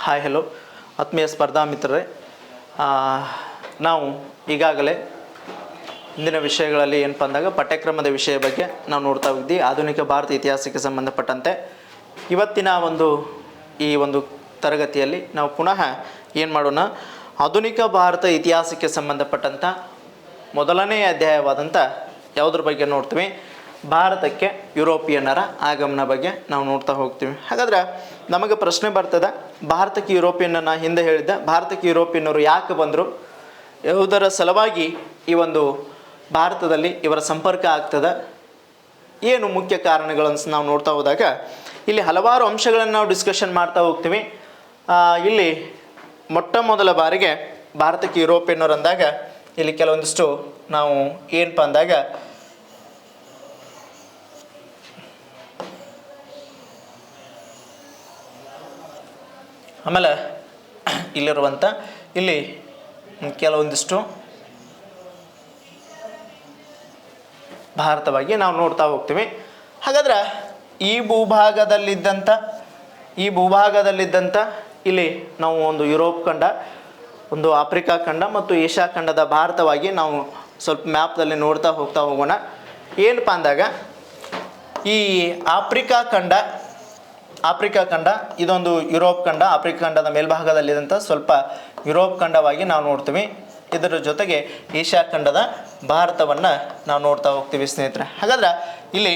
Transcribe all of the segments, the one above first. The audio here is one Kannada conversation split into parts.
ಹಾಯ್ ಹಲೋ ಆತ್ಮೀಯ ಸ್ಪರ್ಧಾ ಮಿತ್ರರೇ, ನಾವು ಈಗಾಗಲೇ ಇಂದಿನ ವಿಷಯಗಳಲ್ಲಿ ಏನಪ್ಪ ಅಂದಾಗ ಪಠ್ಯಕ್ರಮದ ವಿಷಯ ಬಗ್ಗೆ ನಾವು ನೋಡ್ತಾ ಹೋಗಿದ್ವಿ. ಆಧುನಿಕ ಭಾರತ ಇತಿಹಾಸಕ್ಕೆ ಸಂಬಂಧಪಟ್ಟಂತೆ ಇವತ್ತಿನ ಈ ಒಂದು ತರಗತಿಯಲ್ಲಿ ನಾವು ಪುನಃ ಏನು ಮಾಡೋಣ, ಆಧುನಿಕ ಭಾರತ ಇತಿಹಾಸಕ್ಕೆ ಸಂಬಂಧಪಟ್ಟಂಥ ಮೊದಲನೇ ಅಧ್ಯಾಯವಾದಂಥ ಯಾವುದ್ರ ಬಗ್ಗೆ ನೋಡ್ತೀವಿ, ಭಾರತಕ್ಕೆ ಯುರೋಪಿಯನ್ನರ ಆಗಮನ ಬಗ್ಗೆ ನಾವು ನೋಡ್ತಾ ಹೋಗ್ತೀವಿ. ಹಾಗಾದ್ರೆ ನಮಗೆ ಪ್ರಶ್ನೆ ಬರ್ತದೆ, ಭಾರತಕ್ಕೆ ಯುರೋಪಿಯನ್ನ ಹಿಂದೆ ಹೇಳಿದ್ದೆ, ಭಾರತಕ್ಕೆ ಯುರೋಪಿಯನ್ನರು ಯಾಕೆ ಬಂದರು, ಯಾವುದರ ಸಲುವಾಗಿ ಈ ಒಂದು ಭಾರತದಲ್ಲಿ ಇವರ ಸಂಪರ್ಕ ಆಗ್ತದೆ, ಏನು ಮುಖ್ಯ ಕಾರಣಗಳನ್ನು ನಾವು ನೋಡ್ತಾ ಹೋದಾಗ ಇಲ್ಲಿ ಹಲವಾರು ಅಂಶಗಳನ್ನು ನಾವು ಡಿಸ್ಕಷನ್ ಮಾಡ್ತಾ ಹೋಗ್ತೀವಿ. ಇಲ್ಲಿ ಮೊಟ್ಟ ಮೊದಲ ಬಾರಿಗೆ ಭಾರತಕ್ಕೆ ಯುರೋಪಿಯನ್ನರು ಅಂದಾಗ ಇಲ್ಲಿ ಕೆಲವೊಂದಿಷ್ಟು ನಾವು ಏನಪ್ಪ ಅಂದಾಗ ಆಮೇಲೆ ಇಲ್ಲಿರುವಂಥ ಇಲ್ಲಿ ಕೆಲವೊಂದಿಷ್ಟು ಭಾರತವಾಗಿ ನಾವು ನೋಡ್ತಾ ಹೋಗ್ತೀವಿ. ಹಾಗಾದ್ರೆ ಈ ಭೂಭಾಗದಲ್ಲಿದ್ದಂಥ ಇಲ್ಲಿ ನಾವು ಒಂದು ಯುರೋಪ್ ಖಂಡ, ಒಂದು ಆಫ್ರಿಕಾ ಖಂಡ ಮತ್ತು ಏಷ್ಯಾ ಖಂಡದ ಭಾರತವಾಗಿ ನಾವು ಸ್ವಲ್ಪ ಮ್ಯಾಪ್ದಲ್ಲಿ ನೋಡ್ತಾ ಹೋಗೋಣ. ಏನಪ್ಪ ಅಂದಾಗ ಈ ಆಫ್ರಿಕಾ ಖಂಡ ಇದೊಂದು ಯುರೋಪ್ ಖಂಡ, ಆಫ್ರಿಕಾ ಖಂಡದ ಮೇಲ್ಭಾಗದಲ್ಲಿದ್ದಂಥ ಸ್ವಲ್ಪ ಯುರೋಪ್ ಖಂಡವಾಗಿ ನಾವು ನೋಡ್ತೀವಿ. ಇದರ ಜೊತೆಗೆ ಏಷ್ಯಾ ಖಂಡದ ಭಾರತವನ್ನು ನಾವು ನೋಡ್ತಾ ಹೋಗ್ತೀವಿ ಸ್ನೇಹಿತರೆ. ಹಾಗಾದ್ರೆ ಇಲ್ಲಿ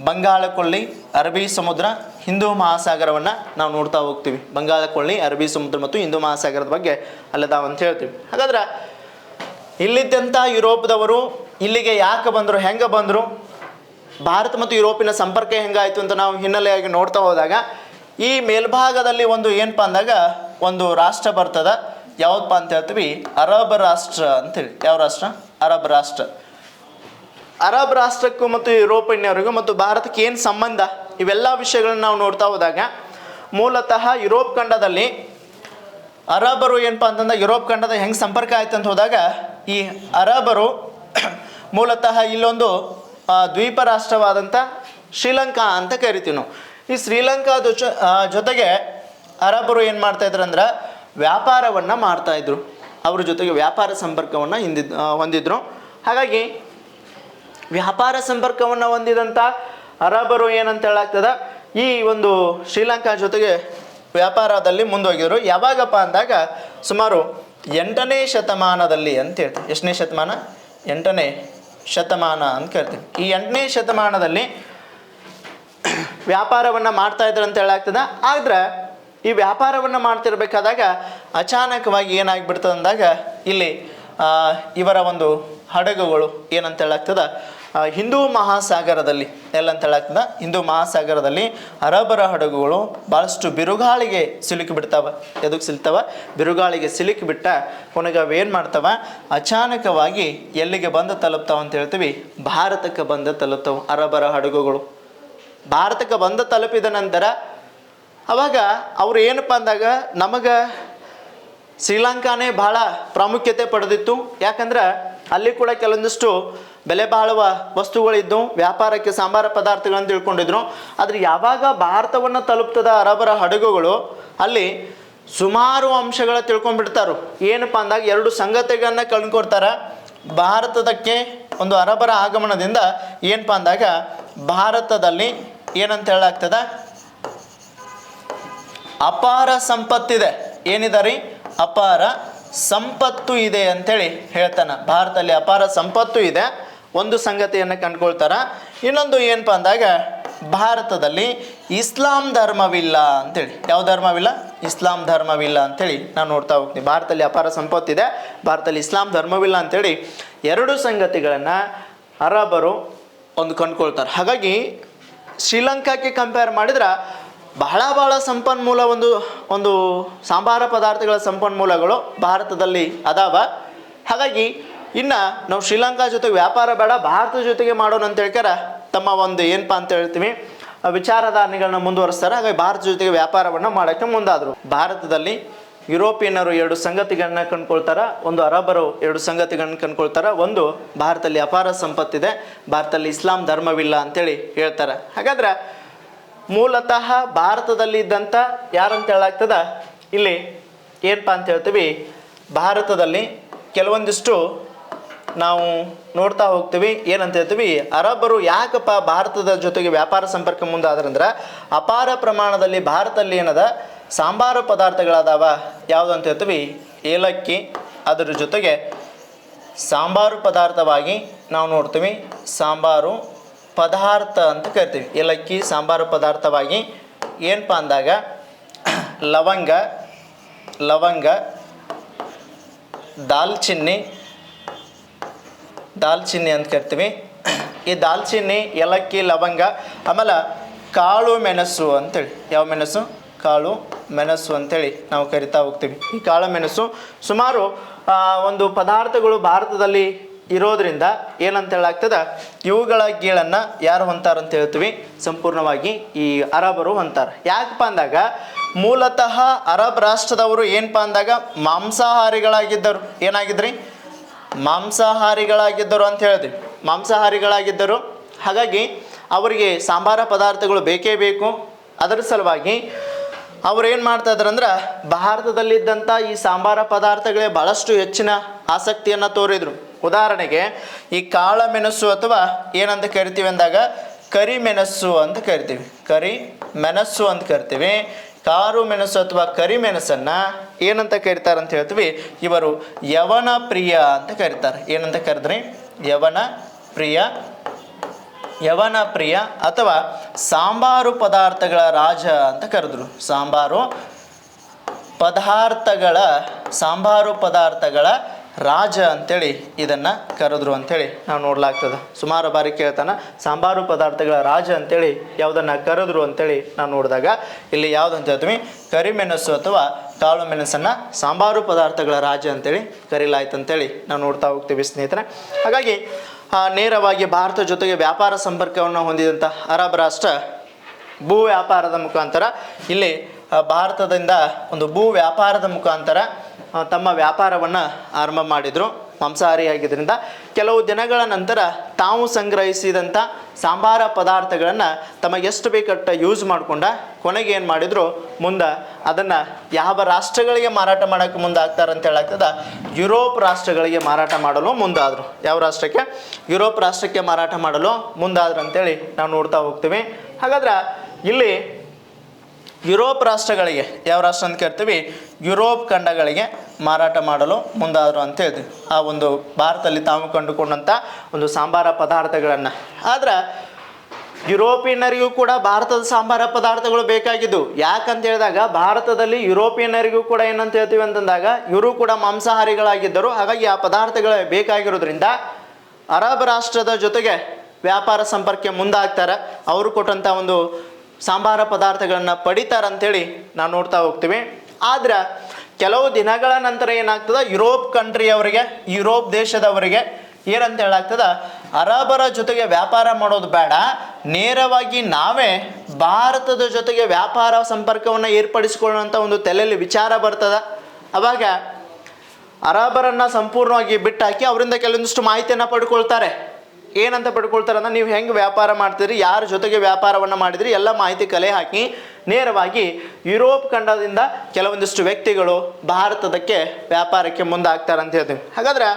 ಬಂಗಾಳ ಕೊಳ್ಳಿ, ಅರಬ್ಬಿ ಸಮುದ್ರ, ಹಿಂದೂ ಮಹಾಸಾಗರವನ್ನು ನಾವು ನೋಡ್ತಾ ಹೋಗ್ತೀವಿ. ಬಂಗಾಳ ಕೊಳ್ಳಿ, ಅರಬ್ಬಿ ಸಮುದ್ರ ಮತ್ತು ಹಿಂದೂ ಮಹಾಸಾಗರದ ಬಗ್ಗೆ ಅಲ್ಲದಾವ ಅಂತ ಹೇಳ್ತೀವಿ. ಹಾಗಾದ್ರೆ ಇಲ್ಲಿದ್ದಂಥ ಯುರೋಪ್ದವರು ಇಲ್ಲಿಗೆ ಯಾಕೆ ಬಂದರು, ಹೆಂಗೆ ಬಂದರು, ಭಾರತ ಮತ್ತು ಯುರೋಪಿನ ಸಂಪರ್ಕ ಹೆಂಗಾಯಿತು ಅಂತ ನಾವು ಹಿನ್ನೆಲೆಯಾಗಿ ನೋಡ್ತಾ ಹೋದಾಗ ಈ ಮೇಲ್ಭಾಗದಲ್ಲಿ ಒಂದು ಏನಪ್ಪ ಅಂದಾಗ ಒಂದು ರಾಷ್ಟ್ರ ಬರ್ತದ, ಯಾವುದಪ್ಪ ಅಂತ ಹೇಳ್ತೀವಿ, ಅರಬ್ ರಾಷ್ಟ್ರ ಅಂತೇಳಿ. ಯಾವ ರಾಷ್ಟ್ರ? ಅರಬ್ ರಾಷ್ಟ್ರಕ್ಕೂ ಮತ್ತು ಯುರೋಪಿಯನ್ನರಿಗೂ ಮತ್ತು ಭಾರತಕ್ಕೆ ಏನು ಸಂಬಂಧ, ಇವೆಲ್ಲ ವಿಷಯಗಳನ್ನ ನಾವು ನೋಡ್ತಾ ಹೋದಾಗ ಮೂಲತಃ ಯುರೋಪ್ ಖಂಡದಲ್ಲಿ ಅರಬರು ಏನಪ್ಪ ಅಂತಂದಾಗ ಯುರೋಪ್ ಖಂಡದ ಹೆಂಗೆ ಸಂಪರ್ಕ ಆಯ್ತು ಅಂತ ಹೋದಾಗ ಈ ಅರಬರು ಮೂಲತಃ ಇಲ್ಲೊಂದು ದ್ವೀಪ ರಾಷ್ಟ್ರವಾದಂಥ ಶ್ರೀಲಂಕಾ ಅಂತ ಕರಿತೀವಿ ನಾವು. ಈ ಶ್ರೀಲಂಕಾದ ಜೊತೆಗೆ ಅರಬರು ಏನು ಮಾಡ್ತಾಯಿದ್ರು ಅಂದ್ರೆ ವ್ಯಾಪಾರವನ್ನು ಮಾಡ್ತಾಯಿದ್ರು, ಅವ್ರ ಜೊತೆಗೆ ವ್ಯಾಪಾರ ಸಂಪರ್ಕವನ್ನು ಹೊಂದಿದ್ರು. ಹಾಗಾಗಿ ವ್ಯಾಪಾರ ಸಂಪರ್ಕವನ್ನು ಹೊಂದಿದಂಥ ಅರಬರು ಏನಂತ ಹೇಳಾಗ್ತದೆ, ಈ ಒಂದು ಶ್ರೀಲಂಕಾ ಜೊತೆಗೆ ವ್ಯಾಪಾರದಲ್ಲಿ ಮುಂದೋಗಿದ್ರು. ಯಾವಾಗಪ್ಪ ಅಂದಾಗ ಸುಮಾರು 8ನೇ ಶತಮಾನದಲ್ಲಿ ಅಂತ ಹೇಳ್ತೀವಿ. ಎಷ್ಟನೇ ಶತಮಾನ? 8ನೇ ಶತಮಾನ ಅಂತ ಕೇಳ್ತೀವಿ. ಈ 8ನೇ ಶತಮಾನದಲ್ಲಿ ವ್ಯಾಪಾರವನ್ನು ಮಾಡ್ತಾ ಇದ್ರು ಅಂತ ಹೇಳಾಗ್ತದೆ. ಆದ್ರೆ ಈ ವ್ಯಾಪಾರವನ್ನು ಮಾಡ್ತಿರ್ಬೇಕಾದಾಗ ಅಚಾನಕವಾಗಿ ಏನಾಗಿಬಿಡ್ತದೆ ಅಂದಾಗ ಇಲ್ಲಿ ಇವರ ಒಂದು ಹಡಗುಗಳು ಏನಂತ ಹೇಳಾಗ್ತದೆ, ಹಿಂದೂ ಮಹಾಸಾಗರದಲ್ಲಿ ಎಲ್ಲಂತ ಹೇಳಾಗ್ತದೆ, ಹಿಂದೂ ಮಹಾಸಾಗರದಲ್ಲಿ ಅರಬರ ಹಡಗುಗಳು ಭಾಳಷ್ಟು ಬಿರುಗಾಳಿಗೆ ಸಿಲುಕಿ ಬಿಡ್ತಾವೆ. ಎದಕ್ಕೆ ಸಿಲ್ತಾವ? ಬಿರುಗಾಳಿಗೆ ಸಿಲುಕಿ ಬಿಟ್ಟ ಕೊನೆಗೆ ಅವೇನು ಮಾಡ್ತಾವ, ಅಚಾನಕವಾಗಿ ಎಲ್ಲಿಗೆ ಬಂದು ತಲುಪ್ತಾವ ಅಂತ ಹೇಳ್ತೀವಿ, ಭಾರತಕ್ಕೆ ಬಂದು ತಲುಪ್ತಾವೆ. ಅರಬರ ಹಡಗುಗಳು ಭಾರತಕ್ಕೆ ಬಂದು ತಲುಪಿದ ನಂತರ ಅವಾಗ ಅವ್ರು ಏನಪ್ಪ ಅಂದಾಗ ನಮಗೆ ಶ್ರೀಲಂಕಾನೇ ಭಾಳ ಪ್ರಾಮುಖ್ಯತೆ ಪಡೆದಿತ್ತು. ಯಾಕಂದ್ರೆ ಅಲ್ಲಿ ಕೂಡ ಕೆಲವೊಂದಿಷ್ಟು ಬೆಲೆ ಬಾಳುವ ವಸ್ತುಗಳಿದ್ದು ವ್ಯಾಪಾರಕ್ಕೆ ಸಾಂಬಾರ ಪದಾರ್ಥಗಳನ್ನು ತಿಳ್ಕೊಂಡಿದ್ರು. ಆದರೆ ಯಾವಾಗ ಭಾರತವನ್ನು ತಲುಪ್ತದ ಅರಬರ ಹಡಗುಗಳು ಅಲ್ಲಿ ಸುಮಾರು ಅಂಶಗಳ ತಿಳ್ಕೊಂಡ್ಬಿಡ್ತಾರೋ. ಏನಪ್ಪ ಅಂದಾಗ 2 ಸಂಗತಿಗಳನ್ನ ಕಂಡುಕೊಡ್ತಾರೆ. ಭಾರತದಕ್ಕೆ ಒಂದು ಅರಬರ ಆಗಮನದಿಂದ ಏನಪ್ಪ ಅಂದಾಗ ಭಾರತದಲ್ಲಿ ಏನಂತ ಹೇಳಾಗ್ತದೆ, ಅಪಾರ ಸಂಪತ್ತಿದೆ. ಏನಿದೆ ರೀ? ಅಪಾರ ಸಂಪತ್ತು ಇದೆ ಅಂಥೇಳಿ ಹೇಳ್ತಾನೆ. ಭಾರತದಲ್ಲಿ ಅಪಾರ ಸಂಪತ್ತು ಇದೆ, ಒಂದು ಸಂಗತಿಯನ್ನು ಕಂಡುಕೊಳ್ತಾರ. ಇನ್ನೊಂದು ಏನಪ್ಪ ಅಂದಾಗ ಭಾರತದಲ್ಲಿ ಇಸ್ಲಾಂ ಧರ್ಮವಿಲ್ಲ ಅಂಥೇಳಿ. ಯಾವ ಧರ್ಮವಿಲ್ಲ? ಇಸ್ಲಾಂ ಧರ್ಮವಿಲ್ಲ ಅಂಥೇಳಿ ನಾನು ನೋಡ್ತಾ ಹೋಗ್ತೀನಿ. ಭಾರತದಲ್ಲಿ ಅಪಾರ ಸಂಪತ್ತಿದೆ, ಭಾರತದಲ್ಲಿ ಇಸ್ಲಾಂ ಧರ್ಮವಿಲ್ಲ ಅಂಥೇಳಿ 2 ಸಂಗತಿಗಳನ್ನು ಅರಬರು ಒಂದು ಕಂಡುಕೊಳ್ತಾರೆ. ಹಾಗಾಗಿ ಶ್ರೀಲಂಕಾಕ್ಕೆ ಕಂಪೇರ್ ಮಾಡಿದ್ರೆ ಬಹಳ ಸಂಪನ್ಮೂಲ ಒಂದು ಸಾಂಬಾರ ಪದಾರ್ಥಗಳ ಸಂಪನ್ಮೂಲಗಳು ಭಾರತದಲ್ಲಿ ಅದಾವ. ಹಾಗಾಗಿ ಇನ್ನು ನಾವು ಶ್ರೀಲಂಕಾ ಜೊತೆಗೆ ವ್ಯಾಪಾರ ಬೇಡ, ಭಾರತದ ಜೊತೆಗೆ ಮಾಡೋಣ ಅಂತ ಹೇಳ್ಕಾರ ತಮ್ಮ ಒಂದು ಏನಪ್ಪ ಅಂತ ಹೇಳ್ತೀವಿ ವಿಚಾರಧಾರಣೆಗಳನ್ನ ಮುಂದುವರಿಸ್ತಾರೆ. ಹಾಗಾಗಿ ಭಾರತ ಜೊತೆಗೆ ವ್ಯಾಪಾರವನ್ನು ಮಾಡೋಕ್ಕೆ ಮುಂದಾದರು. ಭಾರತದಲ್ಲಿ ಯುರೋಪಿಯನ್ನರು 2 ಸಂಗತಿಗಳನ್ನ ಕಂಡುಕೊಳ್ತಾರೆ, ಒಂದು ಅರಬರು 2 ಸಂಗತಿಗಳನ್ನ ಕಂಡುಕೊಳ್ತಾರೆ. ಒಂದು, ಭಾರತದಲ್ಲಿ ಅಪಾರ ಸಂಪತ್ತಿದೆ, ಭಾರತದಲ್ಲಿ ಇಸ್ಲಾಂ ಧರ್ಮವಿಲ್ಲ ಅಂತೇಳಿ ಹೇಳ್ತಾರೆ. ಹಾಗಾದ್ರೆ ಮೂಲತಃ ಭಾರತದಲ್ಲಿ ಇದ್ದಂಥ ಯಾರಂತ ಹೇಳಾಗ್ತದ ಇಲ್ಲಿ ಏನಪ್ಪ ಅಂತ ಹೇಳ್ತೀವಿ, ಭಾರತದಲ್ಲಿ ಕೆಲವೊಂದಿಷ್ಟು ನಾವು ನೋಡ್ತಾ ಹೋಗ್ತೀವಿ. ಏನಂತ ಹೇಳ್ತೀವಿ, ಅರಬ್ಬರು ಯಾಕಪ್ಪ ಭಾರತದ ಜೊತೆಗೆ ವ್ಯಾಪಾರ ಸಂಪರ್ಕ ಮುಂದಾದ್ರಂದ್ರೆ ಅಪಾರ ಪ್ರಮಾಣದಲ್ಲಿ ಭಾರತದಲ್ಲಿ ಏನದ ಸಾಂಬಾರು ಪದಾರ್ಥಗಳದಾವ. ಯಾವುದು ಅಂತ ಹೇಳ್ತೀವಿ, ಏಲಕ್ಕಿ. ಅದರ ಜೊತೆಗೆ ಸಾಂಬಾರು ಪದಾರ್ಥವಾಗಿ ನಾವು ನೋಡ್ತೀವಿ, ಸಾಂಬಾರು ಪದಾರ್ಥ ಅಂತ ಕರಿತೀವಿ. ಏಲಕ್ಕಿ ಸಾಂಬಾರು ಪದಾರ್ಥವಾಗಿ ಏನಪ್ಪ ಅಂದಾಗ ಲವಂಗ, ದಾಲ್ಚಿನ್ನಿ ಅಂತ ಕರಿತೀವಿ. ಈ ದಾಲ್ಚಿನ್ನಿ, ಏಲಕ್ಕಿ, ಲವಂಗ, ಆಮೇಲೆ ಕಾಳು ಮೆಣಸು ಅಂತೇಳಿ. ಯಾವ ಮೆಣಸು? ಕಾಳು ಮೆಣಸು ಅಂತೇಳಿ ನಾವು ಕರಿತಾ ಹೋಗ್ತೀವಿ. ಈ ಕಾಳು ಮೆಣಸು ಸುಮಾರು ಒಂದು ಪದಾರ್ಥಗಳು ಭಾರತದಲ್ಲಿ ಇರೋದ್ರಿಂದ ಏನಂತ ಹೇಳಾಗ್ತದೆ, ಇವುಗಳ ಗೀಳನ್ನು ಯಾರು ಹೊಂತಾರಂತ ಹೇಳ್ತೀವಿ, ಸಂಪೂರ್ಣವಾಗಿ ಈ ಅರಬರು ಹೊಂತಾರೆ. ಯಾಕಪ್ಪ ಅಂದಾಗ ಮೂಲತಃ ಅರಬ್ ರಾಷ್ಟ್ರದವರು ಏನಪ್ಪ ಅಂದಾಗ ಮಾಂಸಾಹಾರಿಗಳಾಗಿದ್ದರು. ಏನಾಗಿದ್ರಿ? ಮಾಂಸಾಹಾರಿಗಳಾಗಿದ್ದರು ಅಂತ ಹೇಳ್ತೀವಿ. ಮಾಂಸಾಹಾರಿಗಳಾಗಿದ್ದರು. ಹಾಗಾಗಿ ಅವರಿಗೆ ಸಾಂಬಾರ ಪದಾರ್ಥಗಳು ಬೇಕೇ ಬೇಕು. ಅದರ ಸಲುವಾಗಿ ಅವ್ರು ಏನು ಮಾಡ್ತಾ ಇದ್ರು ಅಂದ್ರೆ ಭಾರತದಲ್ಲಿದ್ದಂಥ ಈ ಸಾಂಬಾರ ಪದಾರ್ಥಗಳೇ ಭಾಳಷ್ಟು ಹೆಚ್ಚಿನ ಆಸಕ್ತಿಯನ್ನು ತೋರಿದ್ರು. ಉದಾಹರಣೆಗೆ ಈ ಕಾಳ ಮೆಣಸು ಅಥವಾ ಏನಂತ ಕರಿತೀವಿ ಅಂದಾಗ ಕರಿಮೆಣಸು ಅಂತ ಕರಿತೀವಿ. ಕರಿಮೆಣಸು ಅಂತ ಕರಿತೀವಿ. ಕಾರು ಮೆಣಸು ಅಥವಾ ಕರಿಮೆಣಸನ್ನು ಏನಂತ ಕರೀತಾರೆ ಅಂತ ಹೇಳ್ತೀವಿ, ಇವರು ಯವನ ಪ್ರಿಯ ಅಂತ ಕರೀತಾರೆ. ಏನಂತ ಕರೆದ್ರಿ? ಯವನ ಪ್ರಿಯ ಅಥವಾ ಸಾಂಬಾರು ಪದಾರ್ಥಗಳ ರಾಜ ಅಂತ ಕರೆದ್ರು. ಸಾಂಬಾರು ಪದಾರ್ಥಗಳ ರಾಜ ಅಂತೇಳಿ ಇದನ್ನು ಕರೆದ್ರು ಅಂಥೇಳಿ ನಾವು ನೋಡ್ಲಾಗ್ತದೆ. ಸುಮಾರು ಬಾರಿ ಕೇಳ್ತಾನೆ ಸಾಂಬಾರು ಪದಾರ್ಥಗಳ ರಾಜ ಅಂತೇಳಿ ಯಾವುದನ್ನು ಕರೆದ್ರು ಅಂತೇಳಿ ನಾವು ನೋಡಿದಾಗ ಇಲ್ಲಿ ಯಾವುದಂತ ಹೇಳ್ತೀವಿ, ಕರಿಮೆಣಸು ಅಥವಾ ಕಾಳು ಮೆಣಸನ್ನು ಸಾಂಬಾರು ಪದಾರ್ಥಗಳ ರಾಜ ಅಂತೇಳಿ ಕರೀಲಾಯ್ತು ಅಂತೇಳಿ ನಾವು ನೋಡ್ತಾ ಹೋಗ್ತೀವಿ ಸ್ನೇಹಿತರೆ. ಹಾಗಾಗಿ ನೇರವಾಗಿ ಭಾರತ ಜೊತೆಗೆ ವ್ಯಾಪಾರ ಸಂಪರ್ಕವನ್ನು ಹೊಂದಿದಂಥ ಅರಬ್ ರಾಷ್ಟ್ರ ಭೂ ವ್ಯಾಪಾರದ ಮುಖಾಂತರ ಇಲ್ಲಿ ಭಾರತದಿಂದ ಒಂದು ಭೂ ವ್ಯಾಪಾರದ ಮುಖಾಂತರ ತಮ್ಮ ವ್ಯಾಪಾರವನ್ನು ಆರಂಭ ಮಾಡಿದರು. ಮಾಂಸಾಹಾರಿಯಾಗಿದ್ದರಿಂದ ಕೆಲವು ದಿನಗಳ ನಂತರ ತಾವು ಸಂಗ್ರಹಿಸಿದಂಥ ಸಾಂಬಾರ ಪದಾರ್ಥಗಳನ್ನು ತಮಗೆಷ್ಟು ಬೇಕಟ್ಟ ಯೂಸ್ ಮಾಡಿಕೊಂಡ ಕೊನೆಗೆ ಏನು ಮಾಡಿದರು, ಮುಂದೆ ಅದನ್ನು ಯಾವ ರಾಷ್ಟ್ರಗಳಿಗೆ ಮಾರಾಟ ಮಾಡೋಕ್ಕೆ ಮುಂದಾಗ್ತಾರೆ ಅಂತ ಹೇಳಾಗ್ತದೆ, ಯುರೋಪ್ ರಾಷ್ಟ್ರಗಳಿಗೆ ಮಾರಾಟ ಮಾಡಲು ಮುಂದಾದರು. ಯಾವ ರಾಷ್ಟ್ರಕ್ಕೆ? ಯುರೋಪ್ ರಾಷ್ಟ್ರಕ್ಕೆ ಮಾರಾಟ ಮಾಡಲು ಮುಂದಾದ್ರು ಅಂತೇಳಿ ನಾವು ನೋಡ್ತಾ ಹೋಗ್ತೀವಿ. ಹಾಗಾದ್ರೆ ಇಲ್ಲಿ ಯುರೋಪ್ ರಾಷ್ಟ್ರಗಳಿಗೆ, ಯಾವ ರಾಷ್ಟ್ರ ಅಂತ ಕರಿತೀವಿ, ಯುರೋಪ್ ಖಂಡಗಳಿಗೆ ಮಾರಾಟ ಮಾಡಲು ಮುಂದಾದರು ಅಂತ ಹೇಳ್ತೀವಿ. ಆ ಒಂದು ಭಾರತದಲ್ಲಿ ತಾವು ಕಂಡುಕೊಂಡಂಥ ಒಂದು ಸಾಂಬಾರ ಪದಾರ್ಥಗಳನ್ನು. ಆದ್ರೆ ಯುರೋಪಿಯನ್ನರಿಗೂ ಕೂಡ ಭಾರತದ ಸಾಂಬಾರ ಪದಾರ್ಥಗಳು ಬೇಕಾಗಿದ್ದು. ಯಾಕಂತ ಹೇಳಿದಾಗ ಭಾರತದಲ್ಲಿ ಯುರೋಪಿಯನ್ನರಿಗೂ ಕೂಡ ಏನಂತ ಹೇಳ್ತೀವಿ ಅಂತಂದಾಗ ಇವರು ಕೂಡ ಮಾಂಸಾಹಾರಿಗಳಾಗಿದ್ದರು. ಹಾಗಾಗಿ ಆ ಪದಾರ್ಥಗಳು ಬೇಕಾಗಿರೋದ್ರಿಂದ ಅರಬ್ ರಾಷ್ಟ್ರದ ಜೊತೆಗೆ ವ್ಯಾಪಾರ ಸಂಪರ್ಕ ಮುಂದಾಗ್ತಾರೆ. ಅವರು ಕೊಟ್ಟಂಥ ಒಂದು ಸಾಂಬಾರ ಪದಾರ್ಥಗಳನ್ನು ಪಡಿತಾರಂಥೇಳಿ ನಾವು ನೋಡ್ತಾ ಹೋಗ್ತೀವಿ. ಆದ್ರೆ ಕೆಲವು ದಿನಗಳ ನಂತರ ಏನಾಗ್ತದೆ, ಯುರೋಪ್ ದೇಶದವರಿಗೆ ಏನಂತ ಹೇಳಾಗ್ತದ, ಅರಬರ ಜೊತೆಗೆ ವ್ಯಾಪಾರ ಮಾಡೋದು ಬೇಡ, ನೇರವಾಗಿ ನಾವೇ ಭಾರತದ ಜೊತೆಗೆ ವ್ಯಾಪಾರ ಸಂಪರ್ಕವನ್ನು ಏರ್ಪಡಿಸಿಕೊಳ್ಳುವಂಥ ಒಂದು ತಲೆಯಲ್ಲಿ ವಿಚಾರ ಬರ್ತದೆ. ಅವಾಗ ಅರಬರನ್ನು ಸಂಪೂರ್ಣವಾಗಿ ಬಿಟ್ಟಾಕಿ ಅವರಿಂದ ಕೆಲವೊಂದಿಷ್ಟು ಮಾಹಿತಿಯನ್ನು ಪಡ್ಕೊಳ್ತಾರೆ. ಏನಂತ ಪಡ್ಕೊಳ್ತಾರೆ ಅಂದ್ರೆ, ನೀವು ಹೆಂಗೆ ವ್ಯಾಪಾರ ಮಾಡ್ತೀರಿ, ಯಾರ ಜೊತೆಗೆ ವ್ಯಾಪಾರವನ್ನು ಮಾಡಿದ್ರಿ, ಎಲ್ಲ ಮಾಹಿತಿ ಕಲೆ ಹಾಕಿ ನೇರವಾಗಿ ಯುರೋಪ್ ಖಂಡದಿಂದ ಕೆಲವೊಂದಿಷ್ಟು ವ್ಯಕ್ತಿಗಳು ಭಾರತದಕ್ಕೆ ವ್ಯಾಪಾರಕ್ಕೆ ಮುಂದಾಗ್ತಾರೆ ಅಂತ ಹೇಳ್ತೀವಿ. ಹಾಗಾದ್ರೆ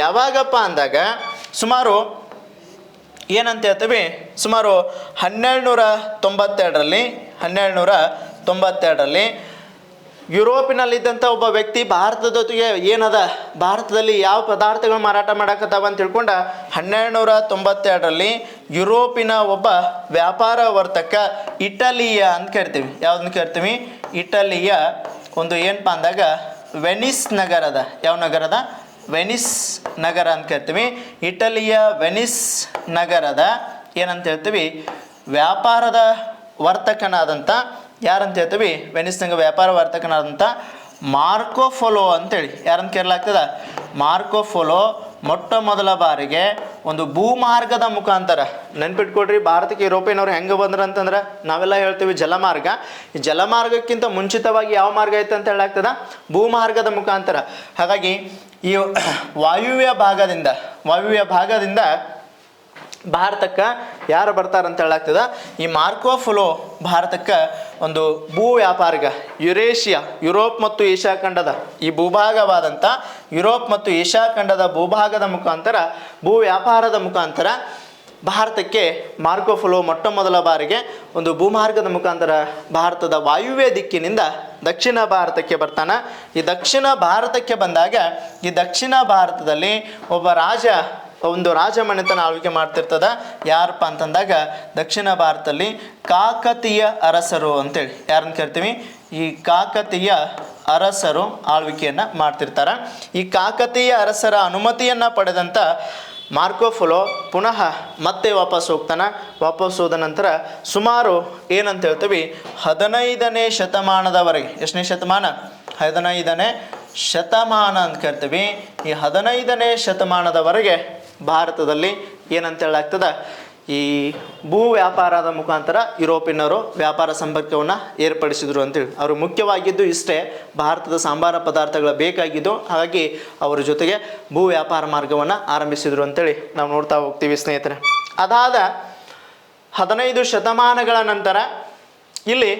ಯಾವಾಗಪ್ಪ ಅಂದಾಗ ಸುಮಾರು ಏನಂತ ಹೇಳ್ತೀವಿ, ಸುಮಾರು 1792ರಲ್ಲಿ ಯುರೋಪಿನಲ್ಲಿದ್ದಂಥ ಒಬ್ಬ ವ್ಯಕ್ತಿ ಭಾರತದ ಜೊತೆಗೆ ಏನದ, ಭಾರತದಲ್ಲಿ ಯಾವ ಪದಾರ್ಥಗಳು ಮಾರಾಟ ಮಾಡಕತ್ತಾವ ಅಂತ ತಿಳ್ಕೊಂಡ 1792ರಲ್ಲಿ ಯುರೋಪಿನ ಒಬ್ಬ ವ್ಯಾಪಾರ ವರ್ತಕ ಇಟಲಿಯ ಅಂತ ಕರಿತೀವಿ. ಯಾವುದನ್ನ ಕರಿತೀವಿ? ಇಟಲಿಯ ಒಂದು ಏನಪ್ಪ ಅಂದಾಗ ವೆನಿಸ್ ನಗರದ, ಯಾವ ನಗರದ? ವೆನಿಸ್ ನಗರ ಅಂತ ಕರಿತೀವಿ. ಇಟಲಿಯ ವೆನಿಸ್ ನಗರದ ಏನಂತ ಹೇಳ್ತೀವಿ, ವ್ಯಾಪಾರದ ವರ್ತಕನಾದಂಥ ಯಾರಂತ ಹೇಳ್ತೀವಿ, ವೆನಿಸ್ ನಗರ ವ್ಯಾಪಾರ ವರ್ತಕನಾದಂಥ ಮಾರ್ಕೋ ಪೋಲೋ ಅಂತೇಳಿ ಯಾರಂತ ಕರೆಯಲಾಗ್ತದ, ಮಾರ್ಕೋ ಪೋಲೋ ಮೊಟ್ಟ ಮೊದಲ ಬಾರಿಗೆ ಒಂದು ಭೂಮಾರ್ಗದ ಮುಖಾಂತರ, ನೆನ್ಪಿಟ್ಕೊಡ್ರಿ, ಭಾರತಕ್ಕೆ ಯುರೋಪಿಯನ್ನವ್ರು ಹೆಂಗೆ ಬಂದ್ರು ಅಂತಂದ್ರೆ ನಾವೆಲ್ಲ ಹೇಳ್ತೀವಿ ಜಲಮಾರ್ಗ. ಈ ಜಲಮಾರ್ಗಕ್ಕಿಂತ ಮುಂಚಿತವಾಗಿ ಯಾವ ಮಾರ್ಗ ಐತೆ ಅಂತ ಹೇಳಾಗ್ತದ, ಭೂಮಾರ್ಗದ ಮುಖಾಂತರ. ಹಾಗಾಗಿ ಈ ವಾಯುವ್ಯ ಭಾಗದಿಂದ ಭಾರತಕ್ಕೆ ಯಾರು ಬರ್ತಾರಂತ ಹೇಳಾಗ್ತದ, ಈ ಮಾರ್ಕೋ ಪೊಲೊ ಭಾರತಕ್ಕೆ ಒಂದು ಭೂ ವ್ಯಾಪಾರಿಗ ಯುರೇಷಿಯಾ, ಯುರೋಪ್ ಮತ್ತು ಏಷ್ಯಾ ಖಂಡದ ಈ ಭೂಭಾಗವಾದಂಥ ಯುರೋಪ್ ಮತ್ತು ಏಷ್ಯಾ ಖಂಡದ ಭೂಭಾಗದ ಮುಖಾಂತರ ಭೂ ವ್ಯಾಪಾರದ ಮುಖಾಂತರ ಭಾರತಕ್ಕೆ ಮಾರ್ಕೋ ಪೊಲೊ ಮೊಟ್ಟ ಮೊದಲ ಬಾರಿಗೆ ಒಂದು ಭೂಮಾರ್ಗದ ಮುಖಾಂತರ ಭಾರತದ ವಾಯುವ್ಯ ದಿಕ್ಕಿನಿಂದ ದಕ್ಷಿಣ ಭಾರತಕ್ಕೆ ಬರ್ತಾನೆ. ಈ ದಕ್ಷಿಣ ಭಾರತಕ್ಕೆ ಬಂದಾಗ ಈ ದಕ್ಷಿಣ ಭಾರತದಲ್ಲಿ ಒಬ್ಬ ಒಂದು ರಾಜಮನೆತನ ಆಳ್ವಿಕೆ ಮಾಡ್ತಿರ್ತದ. ಯಾರಪ್ಪ ಅಂತಂದಾಗ ದಕ್ಷಿಣ ಭಾರತದಲ್ಲಿ ಕಾಕತೀಯ ಅರಸರು ಅಂತೇಳಿ ಯಾರನ್ನು ಕರಿತೀವಿ, ಈ ಕಾಕತೀಯ ಅರಸರು ಆಳ್ವಿಕೆಯನ್ನು ಮಾಡ್ತಿರ್ತಾರೆ. ಈ ಕಾಕತೀಯ ಅರಸರ ಅನುಮತಿಯನ್ನು ಪಡೆದಂಥ ಮಾರ್ಕೋ ಪೊಲೊ ಪುನಃ ಮತ್ತೆ ವಾಪಸ್ ಹೋಗ್ತಾನೆ. ವಾಪಸ್ ಹೋದ ನಂತರ ಸುಮಾರು ಏನಂತ ಹೇಳ್ತೀವಿ 15ನೇ ಶತಮಾನದವರೆಗೆ, ಎಷ್ಟನೇ ಶತಮಾನ, 15ನೇ ಶತಮಾನ ಅಂತ ಕರಿತೀವಿ. ಈ 15ನೇ ಶತಮಾನದವರೆಗೆ ಭಾರತದಲ್ಲಿ ಏನಂತ ಹೇಳಾಗ್ತದ, ಈ ಭೂ ವ್ಯಾಪಾರದ ಮುಖಾಂತರ ಯುರೋಪಿಯನ್ನರು ವ್ಯಾಪಾರ ಸಂಪರ್ಕವನ್ನು ಏರ್ಪಡಿಸಿದರು ಅಂತೇಳಿ. ಅವರು ಮುಖ್ಯವಾಗಿದ್ದು ಇಷ್ಟೇ, ಭಾರತದ ಸಾಂಬಾರ ಪದಾರ್ಥಗಳು ಬೇಕಾಗಿದ್ದು, ಹಾಗಾಗಿ ಅವರ ಜೊತೆಗೆ ಭೂ ವ್ಯಾಪಾರ ಮಾರ್ಗವನ್ನು ಆರಂಭಿಸಿದರು ಅಂತೇಳಿ ನಾವು ನೋಡ್ತಾ ಹೋಗ್ತೀವಿ ಸ್ನೇಹಿತರೆ. ಅದಾದ 15 ಶತಮಾನಗಳ ನಂತರ ಇಲ್ಲಿ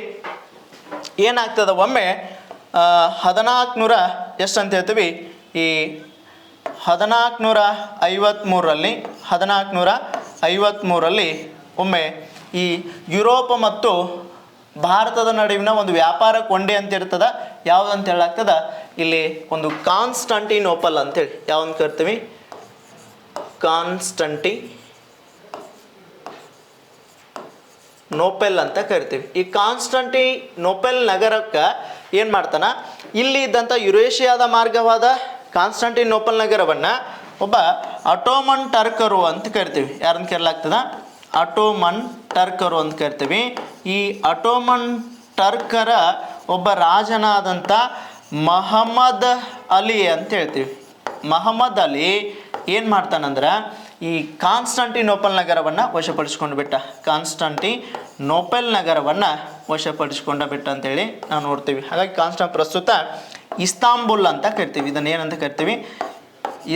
ಏನಾಗ್ತದೆ, ಒಮ್ಮೆ 1400 ಎಷ್ಟು ಅಂತ ಹೇಳ್ತೀವಿ, ಈ 1453ರಲ್ಲಿ ಒಮ್ಮೆ ಈ ಯುರೋಪ್ ಮತ್ತು ಭಾರತದ ನಡುವಿನ ಒಂದು ವ್ಯಾಪಾರ ಕೊಂಡೆ ಅಂತ ಇರ್ತದ. ಯಾವುದಂತ ಹೇಳಾಗ್ತದ, ಇಲ್ಲಿ ಒಂದು ಕಾನ್ಸ್ಟಂಟಿನೋಪಲ್ ಅಂತೇಳಿ ಯಾವ್ದು ಕರಿತೀವಿ, ಕಾನ್ಸ್ಟಂಟಿನೋಪಲ್ ಅಂತ ಕರಿತೀವಿ. ಈ ಕಾನ್ಸ್ಟಂಟಿನೋಪಲ್ ನಗರಕ್ಕೆ ಏನು ಮಾಡ್ತಾನ, ಇಲ್ಲಿ ಇದ್ದಂಥ ಯುರೇಷಿಯಾದ ಮಾರ್ಗವಾದ ಕಾನ್ಸ್ಟಂಟಿನೋಪಲ್ ನಗರವನ್ನು ಒಬ್ಬ ಅಟೋಮನ್ ಟರ್ಕರು ಅಂತ ಕರಿತೀವಿ. ಯಾರನ್ನು ಕರೆಯಲಾಗ್ತದ, ಅಟೋಮನ್ ಟರ್ಕರು ಅಂತ ಕರಿತೀವಿ. ಈ ಅಟೋಮನ್ ಟರ್ಕರ ಒಬ್ಬ ರಾಜನಾದಂಥ ಮಹಮ್ಮದ್ ಅಲಿ ಅಂತ ಹೇಳ್ತೀವಿ. ಮಹಮ್ಮದ್ ಅಲಿ ಏನು ಮಾಡ್ತಾನಂದ್ರೆ ಈ ಕಾನ್ಸ್ಟಂಟಿನೋಪಲ್ ನಗರವನ್ನು ವಶಪಡಿಸ್ಕೊಂಡು ಬಿಟ್ಟ. ಕಾನ್ಸ್ಟಂಟಿನೋಪಲ್ ನಗರವನ್ನು ವಶಪಡಿಸ್ಕೊಂಡ ಬಿಟ್ಟ ಅಂತೇಳಿ ನಾವು ನೋಡ್ತೀವಿ. ಹಾಗಾಗಿ ಪ್ರಸ್ತುತ ಇಸ್ತಾಂಬುಲ್ ಅಂತ ಕರಿತೀವಿ. ಇದನ್ನು ಏನಂತ ಕರಿತೀವಿ,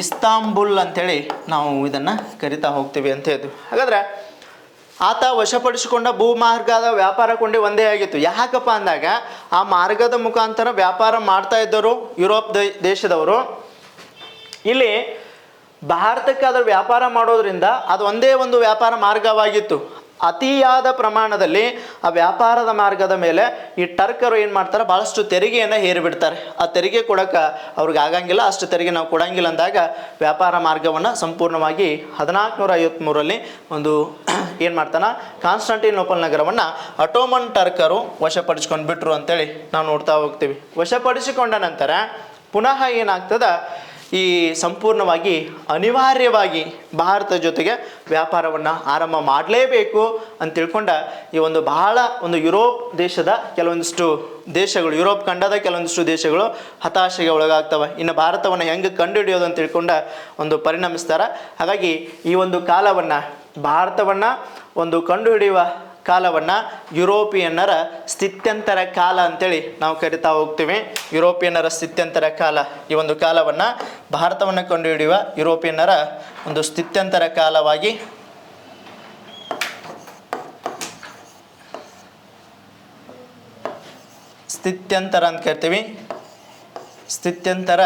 ಇಸ್ತಾಂಬುಲ್ ಅಂಥೇಳಿ ನಾವು ಇದನ್ನು ಕರಿತಾ ಹೋಗ್ತೀವಿ ಅಂತ ಹೇಳ್ತೀವಿ. ಹಾಗಾದರೆ ಆತ ವಶಪಡಿಸಿಕೊಂಡ ಭೂಮಾರ್ಗದ ವ್ಯಾಪಾರ ಕೊಂಡಿ ಒಂದೇ ಆಗಿತ್ತು. ಯಾಕಪ್ಪ ಅಂದಾಗ ಆ ಮಾರ್ಗದ ಮುಖಾಂತರ ವ್ಯಾಪಾರ ಮಾಡ್ತಾ ಇದ್ದರು ಯುರೋಪ್ ದೇಶದವರು. ಇಲ್ಲಿ ಭಾರತಕ್ಕೆ ಅದರ ವ್ಯಾಪಾರ ಮಾಡೋದ್ರಿಂದ ಅದು ಒಂದೇ ಒಂದು ವ್ಯಾಪಾರ ಮಾರ್ಗವಾಗಿತ್ತು. ಅತಿಯಾದ ಪ್ರಮಾಣದಲ್ಲಿ ಆ ವ್ಯಾಪಾರದ ಮಾರ್ಗದ ಮೇಲೆ ಈ ಟರ್ಕರು ಏನು ಮಾಡ್ತಾರೆ, ಭಾಳಷ್ಟು ತೆರಿಗೆಯನ್ನು ಹೇರಿಬಿಡ್ತಾರೆ. ಆ ತೆರಿಗೆ ಕೊಡೋಕೆ ಅವ್ರಿಗೆ ಆಗಂಗಿಲ್ಲ, ಅಷ್ಟು ತೆರಿಗೆ ನಾವು ಕೊಡಂಗಿಲ್ಲ ಅಂದಾಗ ವ್ಯಾಪಾರ ಮಾರ್ಗವನ್ನು ಸಂಪೂರ್ಣವಾಗಿ 1453ರಲ್ಲಿ ಒಂದು ಏನು ಮಾಡ್ತಾನೆ, ಕಾನ್ಸ್ಟಂಟಿನೋಪಲ್ ನಗರವನ್ನು ಅಟೋಮನ್ ಟರ್ಕರು ವಶಪಡಿಸ್ಕೊಂಡು ಬಿಟ್ರು ಅಂತೇಳಿ ನಾವು ನೋಡ್ತಾ ಹೋಗ್ತೀವಿ. ವಶಪಡಿಸಿಕೊಂಡ ನಂತರ ಪುನಃ ಏನಾಗ್ತದೆ, ಈ ಸಂಪೂರ್ಣವಾಗಿ ಅನಿವಾರ್ಯವಾಗಿ ಭಾರತ ಜೊತೆಗೆ ವ್ಯಾಪಾರವನ್ನು ಆರಂಭ ಮಾಡಲೇಬೇಕು ಅಂತ ತಿಳ್ಕೊಂಡ ಈ ಒಂದು ಬಹಳ ಒಂದು ಯುರೋಪ್ ದೇಶದ ಕೆಲವೊಂದಿಷ್ಟು ದೇಶಗಳು, ಯುರೋಪ್ ಖಂಡದ ಕೆಲವೊಂದಿಷ್ಟು ದೇಶಗಳು ಹತಾಶೆಗೆ ಒಳಗಾಗ್ತವೆ. ಇನ್ನು ಭಾರತವನ್ನು ಹೆಂಗೆ ಕಂಡುಹಿಡಿಯೋದು ಅಂತ ತಿಳ್ಕೊಂಡ ಒಂದು ಪರಿಣಮಿಸ್ತಾರೆ. ಹಾಗಾಗಿ ಈ ಒಂದು ಕಾಲವನ್ನು, ಭಾರತವನ್ನು ಒಂದು ಕಂಡುಹಿಡಿಯುವ ಕಾಲವನ್ನು ಯುರೋಪಿಯನ್ನರ ಸ್ಥಿತ್ಯಂತರ ಕಾಲ ಅಂತೇಳಿ ನಾವು ಕರಿತಾ ಹೋಗ್ತೀವಿ. ಯುರೋಪಿಯನ್ನರ ಸ್ಥಿತ್ಯಂತರ ಕಾಲ, ಈ ಒಂದು ಕಾಲವನ್ನು ಭಾರತವನ್ನು ಕಂಡುಹಿಡಿಯುವ ಯುರೋಪಿಯನ್ನರ ಒಂದು ಸ್ಥಿತ್ಯಂತರ ಕಾಲವಾಗಿ ಸ್ಥಿತ್ಯಂತರ ಅಂತ ಕರಿತೀವಿ. ಸ್ಥಿತ್ಯಂತರ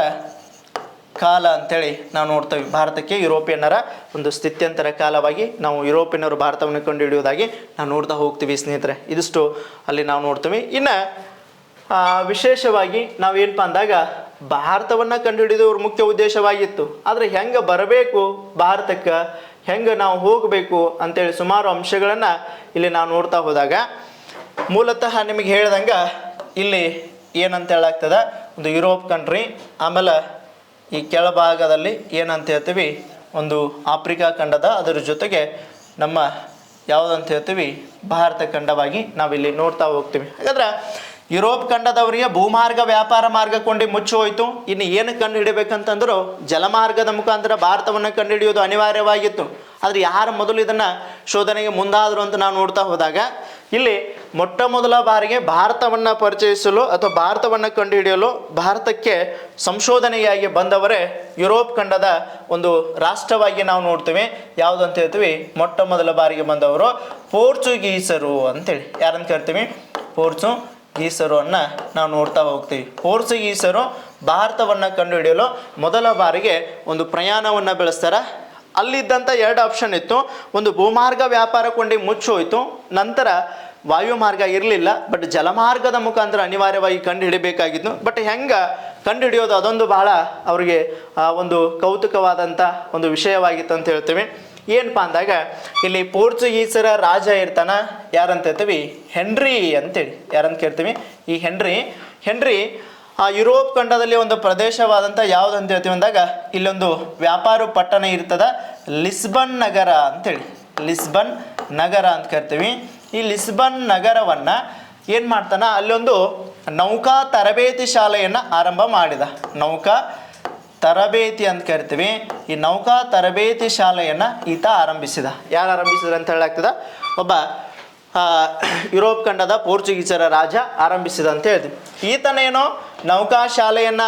ಕಾಲ ಅಂತೇಳಿ ನಾವು ನೋಡ್ತೀವಿ. ಭಾರತಕ್ಕೆ ಯುರೋಪಿಯನ್ನರ ಒಂದು ಸ್ಥಿತ್ಯಂತರ ಕಾಲವಾಗಿ ನಾವು ಯುರೋಪಿಯನ್ನರು ಭಾರತವನ್ನು ಕಂಡುಹಿಡಿಯುವುದಾಗಿ ನಾವು ನೋಡ್ತಾ ಹೋಗ್ತೀವಿ ಸ್ನೇಹಿತರೆ. ಇದಿಷ್ಟು ಅಲ್ಲಿ ನಾವು ನೋಡ್ತೀವಿ. ಇನ್ನು ವಿಶೇಷವಾಗಿ ನಾವೇನಪ್ಪ ಅಂದಾಗ ಭಾರತವನ್ನು ಕಂಡುಹಿಡಿದವ್ರ ಮುಖ್ಯ ಉದ್ದೇಶವಾಗಿತ್ತು. ಆದರೆ ಹೆಂಗೆ ಬರಬೇಕು ಭಾರತಕ್ಕೆ, ಹೆಂಗೆ ನಾವು ಹೋಗಬೇಕು ಅಂತೇಳಿ ಸುಮಾರು ಅಂಶಗಳನ್ನು ಇಲ್ಲಿ ನಾವು ನೋಡ್ತಾ ಹೋದಾಗ ಮೂಲತಃ ನಿಮಗೆ ಹೇಳ್ದಂಗೆ ಇಲ್ಲಿ ಏನಂತ ಹೇಳಾಗ್ತದೆ, ಒಂದು ಯುರೋಪ್ ಕಂಟ್ರಿ, ಆಮೇಲೆ ಈ ಕೆಳಭಾಗದಲ್ಲಿ ಏನಂತ ಹೇಳ್ತೀವಿ ಒಂದು ಆಫ್ರಿಕಾ ಖಂಡದ, ಅದರ ಜೊತೆಗೆ ನಮ್ಮ ಯಾವುದಂತ ಹೇಳ್ತೀವಿ ಭಾರತ ಖಂಡವಾಗಿ ನಾವಿಲ್ಲಿ ನೋಡ್ತಾ ಹೋಗ್ತೀವಿ. ಹಾಗಾದ್ರೆ ಯುರೋಪ್ ಖಂಡದವರಿಗೆ ಭೂಮಾರ್ಗ ವ್ಯಾಪಾರ ಮಾರ್ಗ ಕೊಂಡಿ ಮುಚ್ಚಿ ಹೋಯಿತು. ಇನ್ನು ಏನು ಕಂಡು ಹಿಡಿಬೇಕಂತಂದ್ರು ಜಲಮಾರ್ಗದ ಮುಖಾಂತರ ಭಾರತವನ್ನು ಕಂಡುಹಿಡಿಯೋದು ಅನಿವಾರ್ಯವಾಗಿತ್ತು. ಆದರೆ ಯಾರು ಮೊದಲು ಇದನ್ನು ಶೋಧನೆಗೆ ಮುಂದಾದರು ಅಂತ ನಾವು ನೋಡ್ತಾ ಹೋದಾಗ ಇಲ್ಲಿ ಮೊಟ್ಟ ಮೊದಲ ಬಾರಿಗೆ ಭಾರತವನ್ನು ಪರಿಚಯಿಸಲು ಅಥವಾ ಭಾರತವನ್ನು ಕಂಡುಹಿಡಿಯಲು ಭಾರತಕ್ಕೆ ಸಂಶೋಧನೆಯಾಗಿ ಬಂದವರೇ ಯುರೋಪ್ ಖಂಡದ ಒಂದು ರಾಷ್ಟ್ರವಾಗಿ ನಾವು ನೋಡ್ತೀವಿ. ಯಾವುದು ಅಂತ ಹೇಳ್ತೀವಿ? ಮೊಟ್ಟ ಮೊದಲ ಬಾರಿಗೆ ಬಂದವರು ಪೋರ್ಚುಗೀಸರು ಅಂತೇಳಿ ಯಾರಂತ ಕರಿತೀವಿ? ಪೋರ್ಚುಗೀಸರು ನಾವು ನೋಡ್ತಾ ಹೋಗ್ತೀವಿ. ಪೋರ್ಚುಗೀಸರು ಭಾರತವನ್ನು ಕಂಡುಹಿಡಿಯಲು ಮೊದಲ ಬಾರಿಗೆ ಒಂದು ಪ್ರಯಾಣವನ್ನು ಬೆಳೆಸ್ತಾರೆ. ಅಲ್ಲಿದ್ದಂಥ ಎರಡು ಆಪ್ಷನ್ ಇತ್ತು. ಒಂದು ಭೂಮಾರ್ಗ ವ್ಯಾಪಾರ ಕೊಂಡಿ ಮುಚ್ಚೋಯ್ತು, ನಂತರ ವಾಯುಮಾರ್ಗ ಇರಲಿಲ್ಲ, ಬಟ್ ಜಲಮಾರ್ಗದ ಮುಖಾಂತರ ಅನಿವಾರ್ಯವಾಗಿ ಕಂಡು ಹಿಡಿಬೇಕಾಗಿತ್ತು. ಬಟ್ ಹೆಂಗೆ ಕಂಡು ಹಿಡಿಯೋದು ಅದೊಂದು ಬಹಳ ಅವರಿಗೆ ಒಂದು ಕೌತುಕವಾದಂಥ ಒಂದು ವಿಷಯವಾಗಿತ್ತು ಅಂತ ಹೇಳ್ತೀವಿ. ಏನಪ್ಪ ಅಂದಾಗ ಇಲ್ಲಿ ಪೋರ್ಚುಗೀಸರ ರಾಜ ಇರ್ತಾನ, ಯಾರಂತ ಹೇಳ್ತೀವಿ? ಹೆನ್ರಿ ಅಂತೇಳಿ. ಯಾರಂತ ಕೇಳ್ತೀವಿ? ಈ ಹೆನ್ರಿ ಯುರೋಪ್ ಖಂಡದಲ್ಲಿ ಒಂದು ಪ್ರದೇಶವಾದಂಥ ಯಾವುದಂತ ಹೇಳ್ತೀವಿ ಅಂದಾಗ ಇಲ್ಲೊಂದು ವ್ಯಾಪಾರ ಪಟ್ಟಣ ಇರ್ತದ, ಲಿಸ್ಬನ್ ನಗರ ಅಂತೇಳಿ. ಲಿಸ್ಬನ್ ನಗರ ಅಂತ ಕರಿತೀವಿ. ಈ ಲಿಸ್ಬನ್ ನಗರವನ್ನು ಏನು ಮಾಡ್ತಾನ, ಅಲ್ಲೊಂದು ನೌಕಾ ತರಬೇತಿ ಶಾಲೆಯನ್ನು ಆರಂಭ ಮಾಡಿದ. ನೌಕಾ ತರಬೇತಿ ಅಂತ ಕರಿತೀವಿ. ಈ ನೌಕಾ ತರಬೇತಿ ಶಾಲೆಯನ್ನು ಈತ ಆರಂಭಿಸಿದ. ಯಾರು ಆರಂಭಿಸಿದ್ರು ಅಂತ ಹೇಳಾಗ್ತದ? ಒಬ್ಬ ಯುರೋಪ್ ಖಂಡದ ಪೋರ್ಚುಗೀಸರ ರಾಜ ಆರಂಭಿಸಿದ ಅಂತ ಹೇಳಿದ್ವಿ. ಈತನೇನೋ ನೌಕಾಶಾಲೆಯನ್ನು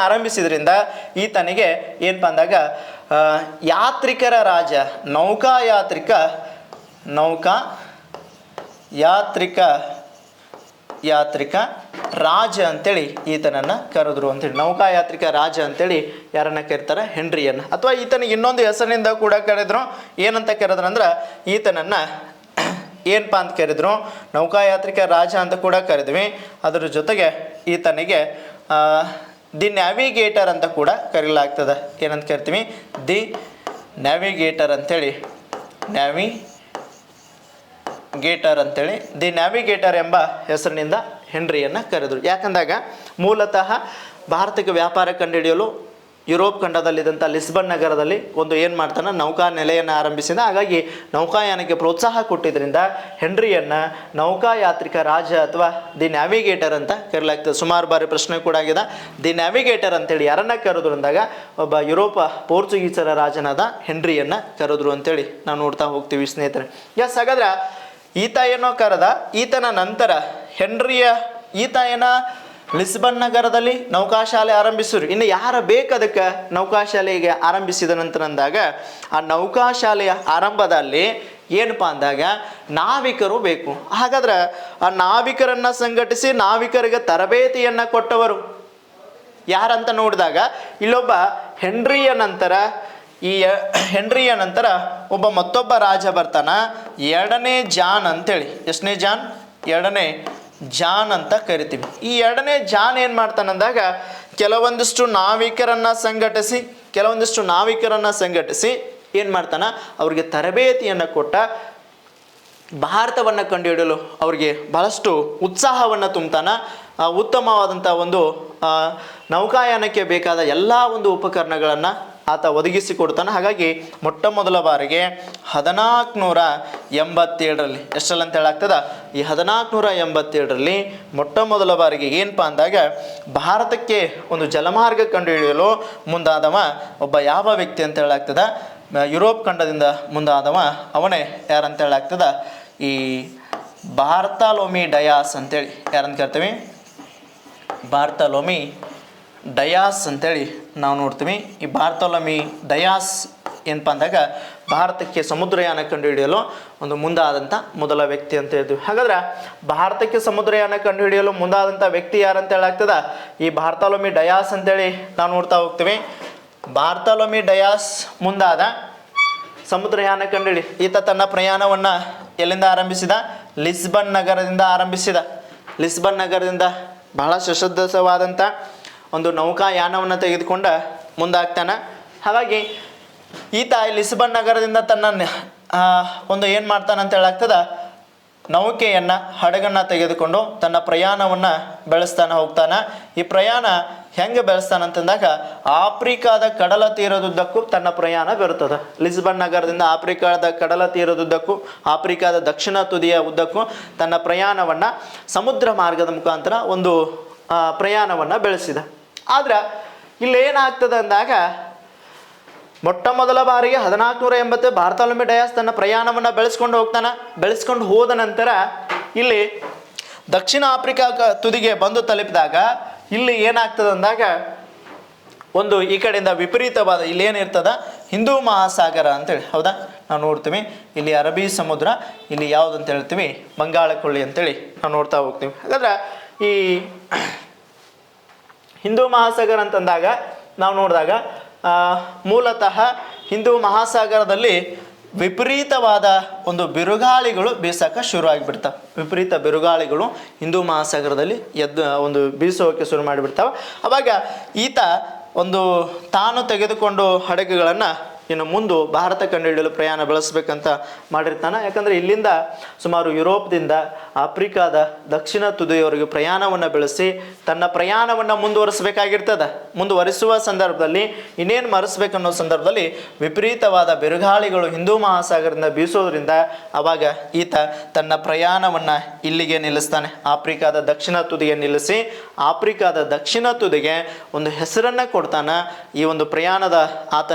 ಆರಂಭಿಸಿದ್ರಿಂದ ಈತನಿಗೆ ಏನಪ್ಪ ಅಂದಾಗ ಯಾತ್ರಿಕರ ರಾಜ, ಯಾತ್ರಿಕ ರಾಜ ಅಂತೇಳಿ ಈತನನ್ನು ಕರೆದ್ರು ಅಂತೇಳಿ. ನೌಕಾಯಾತ್ರಿಕ ರಾಜ ಅಂತೇಳಿ ಯಾರನ್ನ ಕರೀತಾರೆ? ಹೆನ್ರಿಯನ್ನು. ಅಥವಾ ಈತನಿಗೆ ಇನ್ನೊಂದು ಹೆಸರಿನಿಂದ ಕೂಡ ಕರೆದ್ರು. ಏನಂತ ಕರೆದ್ರು ಅಂದ್ರೆ ಈತನನ್ನು ಏನಪ್ಪ ಅಂತ ಕರೆದ್ರು? ನೌಕಾಯಾತ್ರಿಕ ರಾಜ ಅಂತ ಕೂಡ ಕರೆದ್ವಿ. ಅದರ ಜೊತೆಗೆ ಈತನಿಗೆ ದಿ ನ್ಯಾವಿಗೇಟರ್ ಅಂತ ಕೂಡ ಕರೀಲಾಗ್ತದೆ. ಏನಂತ ಕರಿತೀವಿ? ದಿ ನ್ಯಾವಿಗೇಟರ್ ಅಂತೇಳಿ. ದಿ ನ್ಯಾವಿಗೇಟರ್ ಎಂಬ ಹೆಸರಿನಿಂದ ಹೆನ್ರಿಯನ್ನು ಕರೆದರು. ಯಾಕಂದಾಗ ಮೂಲತಃ ಭಾರತಕ್ಕೆ ವ್ಯಾಪಾರ ಕಂಡುಹಿಡಿಯಲು ಯುರೋಪ್ ಖಂಡದಲ್ಲಿದ್ದಂಥ ಲಿಸ್ಬನ್ ನಗರದಲ್ಲಿ ಒಂದು ಏನು ಮಾಡ್ತಾನೆ, ನೌಕಾ ನೆಲೆಯನ್ನು ಆರಂಭಿಸಿದ. ಹಾಗಾಗಿ ನೌಕಾಯಾನಕ್ಕೆ ಪ್ರೋತ್ಸಾಹ ಕೊಟ್ಟಿದ್ದರಿಂದ ಹೆನ್ರಿಯನ್ನು ನೌಕಾಯಾತ್ರಿಕ ರಾಜ ಅಥವಾ ದಿ ನ್ಯಾವಿಗೇಟರ್ ಅಂತ ಕರೆಯಲಾಗ್ತದೆ. ಸುಮಾರು ಬಾರಿ ಪ್ರಶ್ನೆ ಕೂಡ ಆಗಿದೆ. ದಿ ನ್ಯಾವಿಗೇಟರ್ ಅಂತೇಳಿ ಯಾರನ್ನ ಕರೆದ್ರು ಅಂದಾಗ ಒಬ್ಬ ಪೋರ್ಚುಗೀಸರ ರಾಜನಾದ ಹೆನ್ರಿಯನ್ನು ಕರೆದ್ರು ಅಂತೇಳಿ ನಾವು ನೋಡ್ತಾ ಹೋಗ್ತೀವಿ ಸ್ನೇಹಿತರೆ. ಹಾಗಾದ್ರೆ ಈತ ಏನೋ ಕರೆದ. ಈತನ ನಂತರ ಈತ ಲಿಸ್ಬನ್ ನಗರದಲ್ಲಿ ನೌಕಾಶಾಲೆ ಆರಂಭಿಸಿದ್ರು. ಇನ್ನು ಯಾರು ಬೇಕದಕ್ಕೆ ನೌಕಾಶಾಲೆಗೆ ಆರಂಭಿಸಿದ ನಂತರ ಅಂದಾಗ ಆ ನೌಕಾಶಾಲೆಯ ಆರಂಭದಲ್ಲಿ ಏನಪ್ಪ ಅಂದಾಗ ನಾವಿಕರು ಬೇಕು. ಹಾಗಾದ್ರೆ ಆ ನಾವಿಕರನ್ನು ಸಂಘಟಿಸಿ ನಾವಿಕರಿಗೆ ತರಬೇತಿಯನ್ನು ಕೊಟ್ಟವರು ಯಾರಂತ ನೋಡಿದಾಗ ಇಲ್ಲೊಬ್ಬ ಹೆನ್ರಿಯ ನಂತರ ಮತ್ತೊಬ್ಬ ರಾಜ ಬರ್ತಾನ, ಎರಡನೇ ಜಾನ್ ಅಂತೇಳಿ. ಎಷ್ಟನೇ ಜಾನ್? ಎರಡನೇ ಜಾನ್ ಅಂತ ಕರಿತೀವಿ. ಈ ಎರಡನೇ ಜಾನ್ ಏನು ಮಾಡ್ತಾನಂದಾಗ ಕೆಲವೊಂದಿಷ್ಟು ನಾವಿಕರನ್ನು ಸಂಘಟಿಸಿ ಏನು ಮಾಡ್ತಾನ, ಅವ್ರಿಗೆ ತರಬೇತಿಯನ್ನು ಕೊಟ್ಟ. ಭಾರತವನ್ನು ಕಂಡುಹಿಡಿಯಲು ಅವರಿಗೆ ಬಹಳಷ್ಟು ಉತ್ಸಾಹವನ್ನು ತುಂಬ್ತಾನ. ಉತ್ತಮವಾದಂಥ ಒಂದು ನೌಕಾಯಾನಕ್ಕೆ ಬೇಕಾದ ಎಲ್ಲ ಒಂದು ಉಪಕರಣಗಳನ್ನು ಆತ ಒದಗಿಸಿಕೊಡ್ತಾನೆ. ಹಾಗಾಗಿ ಮೊಟ್ಟ ಮೊದಲ ಬಾರಿಗೆ 1487ರಲ್ಲಿ ಎಷ್ಟಲ್ಲ ಅಂತ ಹೇಳಾಗ್ತದ? ಈ 1487ರಲ್ಲಿ ಮೊಟ್ಟ ಮೊದಲ ಬಾರಿಗೆ ಏನಪ್ಪ ಅಂದಾಗ ಭಾರತಕ್ಕೆ ಒಂದು ಜಲಮಾರ್ಗ ಕಂಡುಹಿಡಿಯಲು ಮುಂದಾದವ ಒಬ್ಬ ಯಾವ ವ್ಯಕ್ತಿ ಅಂತ ಹೇಳಾಗ್ತದ? ಯುರೋಪ್ ಖಂಡದಿಂದ ಮುಂದಾದವ ಅವನೇ ಯಾರಂತ ಹೇಳಾಗ್ತದ? ಈ ಬಾರ್ತಲೋಮಿ ಡಯಾಸ್ ಅಂತೇಳಿ. ಯಾರಂತ ಕರಿತೀವಿ? ಬಾರ್ತಲೋಮಿ ಡಯಾಸ್ ಅಂತೇಳಿ ನಾವು ನೋಡ್ತೀವಿ. ಈ ಬಾರ್ತಲೋಮಿ ಡಯಾಸ್ ಏನಪ್ಪ ಅಂದಾಗ ಭಾರತಕ್ಕೆ ಸಮುದ್ರಯಾನ ಕಂಡುಹಿಡಿಯಲು ಒಂದು ಮುಂದಾದಂಥ ಮೊದಲ ವ್ಯಕ್ತಿ ಅಂತ ಹೇಳ್ತೀವಿ. ಹಾಗಾದ್ರೆ ಭಾರತಕ್ಕೆ ಸಮುದ್ರಯಾನ ಕಂಡುಹಿಡಿಯಲು ಮುಂದಾದಂಥ ವ್ಯಕ್ತಿ ಯಾರಂತ ಹೇಳಾಗ್ತದ? ಈ ಬಾರ್ತಲೋಮಿ ಡಯಾಸ್ ಅಂತೇಳಿ ನಾವು ನೋಡ್ತಾ ಹೋಗ್ತೀವಿ. ಬಾರ್ತಲೋಮಿ ಡಯಾಸ್ ಮುಂದಾದ ಸಮುದ್ರಯಾನ ಕಂಡುಹಿಡಿ. ಈತ ತನ್ನ ಪ್ರಯಾಣವನ್ನು ಎಲ್ಲಿಂದ ಆರಂಭಿಸಿದ? ಲಿಸ್ಬನ್ ನಗರದಿಂದ ಆರಂಭಿಸಿದ. ಲಿಸ್ಬನ್ ನಗರದಿಂದ ಬಹಳ ಸಶಸ್ತ್ರವಾದಂಥ ಒಂದು ನೌಕಾಯಾನವನ್ನು ತೆಗೆದುಕೊಂಡ ಮುಂದಾಗ್ತಾನೆ. ಹಾಗಾಗಿ ಈತ ಲಿಸ್ಬನ್ ನಗರದಿಂದ ತನ್ನ ಒಂದು ಏನು ಮಾಡ್ತಾನಂತ ಹೇಳಾಗ್ತದ? ಹಡಗನ್ನು ತೆಗೆದುಕೊಂಡು ತನ್ನ ಪ್ರಯಾಣವನ್ನು ಬೆಳೆಸ್ತಾನೆ ಹೋಗ್ತಾನೆ. ಈ ಪ್ರಯಾಣ ಹೆಂಗೆ ಬೆಳೆಸ್ತಾನಂತಂದಾಗ ಆಫ್ರಿಕಾದ ಕಡಲ ತೀರದುದ್ದಕ್ಕೂ ತನ್ನ ಪ್ರಯಾಣ ಬರುತ್ತದೆ. ಲಿಸ್ಬನ್ ನಗರದಿಂದ ಆಫ್ರಿಕಾದ ಕಡಲ ತೀರದುದ್ದಕ್ಕೂ, ಆಫ್ರಿಕಾದ ದಕ್ಷಿಣ ತುದಿಯ ಉದ್ದಕ್ಕೂ ತನ್ನ ಪ್ರಯಾಣವನ್ನು ಸಮುದ್ರ ಮಾರ್ಗದ ಮುಖಾಂತರ ಒಂದು ಪ್ರಯಾಣವನ್ನು ಬೆಳೆಸಿದ. ಆದ್ರೆ ಇಲ್ಲೇನಾಗ್ತದೆ ಅಂದಾಗ ಮೊಟ್ಟ ಮೊದಲ ಬಾರಿಗೆ 1480 ಬಾರ್ತಲೋಮೆ ಡಯಾಸ್ ತನ್ನ ಪ್ರಯಾಣವನ್ನು ಬೆಳೆಸ್ಕೊಂಡು ಹೋದ ನಂತರ ಇಲ್ಲಿ ದಕ್ಷಿಣ ಆಫ್ರಿಕಾ ತುದಿಗೆ ಬಂದು ತಲುಪಿದಾಗ ಇಲ್ಲಿ ಏನಾಗ್ತದೆ ಅಂದಾಗ ಒಂದು ಈ ಕಡೆಯಿಂದ ವಿಪರೀತವಾದ ಇಲ್ಲಿ ಏನಿರ್ತದ ಹಿಂದೂ ಮಹಾಸಾಗರ ಅಂತೇಳಿ, ಹೌದಾ, ನಾವು ನೋಡ್ತೀವಿ. ಇಲ್ಲಿ ಅರಬ್ಬಿ ಸಮುದ್ರ, ಇಲ್ಲಿ ಯಾವುದು ಅಂತ ಹೇಳ್ತೀವಿ ಬಂಗಾಳ ಕೊಳ್ಳಿ ಅಂತೇಳಿ ನಾವು ನೋಡ್ತಾ ಹೋಗ್ತೀವಿ. ಹಾಗಾದ್ರೆ ಈ ಹಿಂದೂ ಮಹಾಸಾಗರ ಅಂತಂದಾಗ ನಾವು ನೋಡಿದಾಗ ಮೂಲತಃ ಹಿಂದೂ ಮಹಾಸಾಗರದಲ್ಲಿ ವಿಪರೀತವಾದ ಒಂದು ಬಿರುಗಾಳಿಗಳು ಬೀಸಕ್ಕೆ ಶುರು ಆಗಿಬಿಡ್ತಾವೆ. ವಿಪರೀತ ಬಿರುಗಾಳಿಗಳು ಹಿಂದೂ ಮಹಾಸಾಗರದಲ್ಲಿ ಒಂದು ಬೀಸೋಕೆ ಶುರು ಮಾಡಿಬಿಡ್ತಾವೆ. ಅವಾಗ ಈತ ಒಂದು ತಾನು ತೆಗೆದುಕೊಂಡು ಹಡಗುಗಳನ್ನು ಇನ್ನು ಮುಂದೆ ಭಾರತ ಕಂಡುಹಿಡಿಯಲು ಪ್ರಯಾಣ ಬೆಳೆಸಬೇಕಂತ ಮಾಡಿರ್ತಾನೆ. ಯಾಕಂದರೆ ಇಲ್ಲಿಂದ ಸುಮಾರು ಯುರೋಪ್ದಿಂದ ಆಫ್ರಿಕಾದ ದಕ್ಷಿಣ ತುದಿಯವರೆಗೆ ಪ್ರಯಾಣವನ್ನು ಬೆಳೆಸಿ ತನ್ನ ಪ್ರಯಾಣವನ್ನು ಮುಂದುವರಿಸುವ ಸಂದರ್ಭದಲ್ಲಿ ಇನ್ನೇನು ಮರೆಸಬೇಕನ್ನೋ ಸಂದರ್ಭದಲ್ಲಿ ವಿಪರೀತವಾದ ಬಿರುಗಾಳಿಗಳು ಹಿಂದೂ ಮಹಾಸಾಗರದಿಂದ ಬೀಸೋದ್ರಿಂದ ಅವಾಗ ಈತ ತನ್ನ ಪ್ರಯಾಣವನ್ನು ಇಲ್ಲಿಗೆ ನಿಲ್ಲಿಸ್ತಾನೆ. ಆಫ್ರಿಕಾದ ದಕ್ಷಿಣ ತುದಿಗೆ ನಿಲ್ಲಿಸಿ ಆಫ್ರಿಕಾದ ದಕ್ಷಿಣ ತುದಿಗೆ ಒಂದು ಹೆಸರನ್ನು ಕೊಡ್ತಾನೆ. ಈ ಒಂದು ಪ್ರಯಾಣದ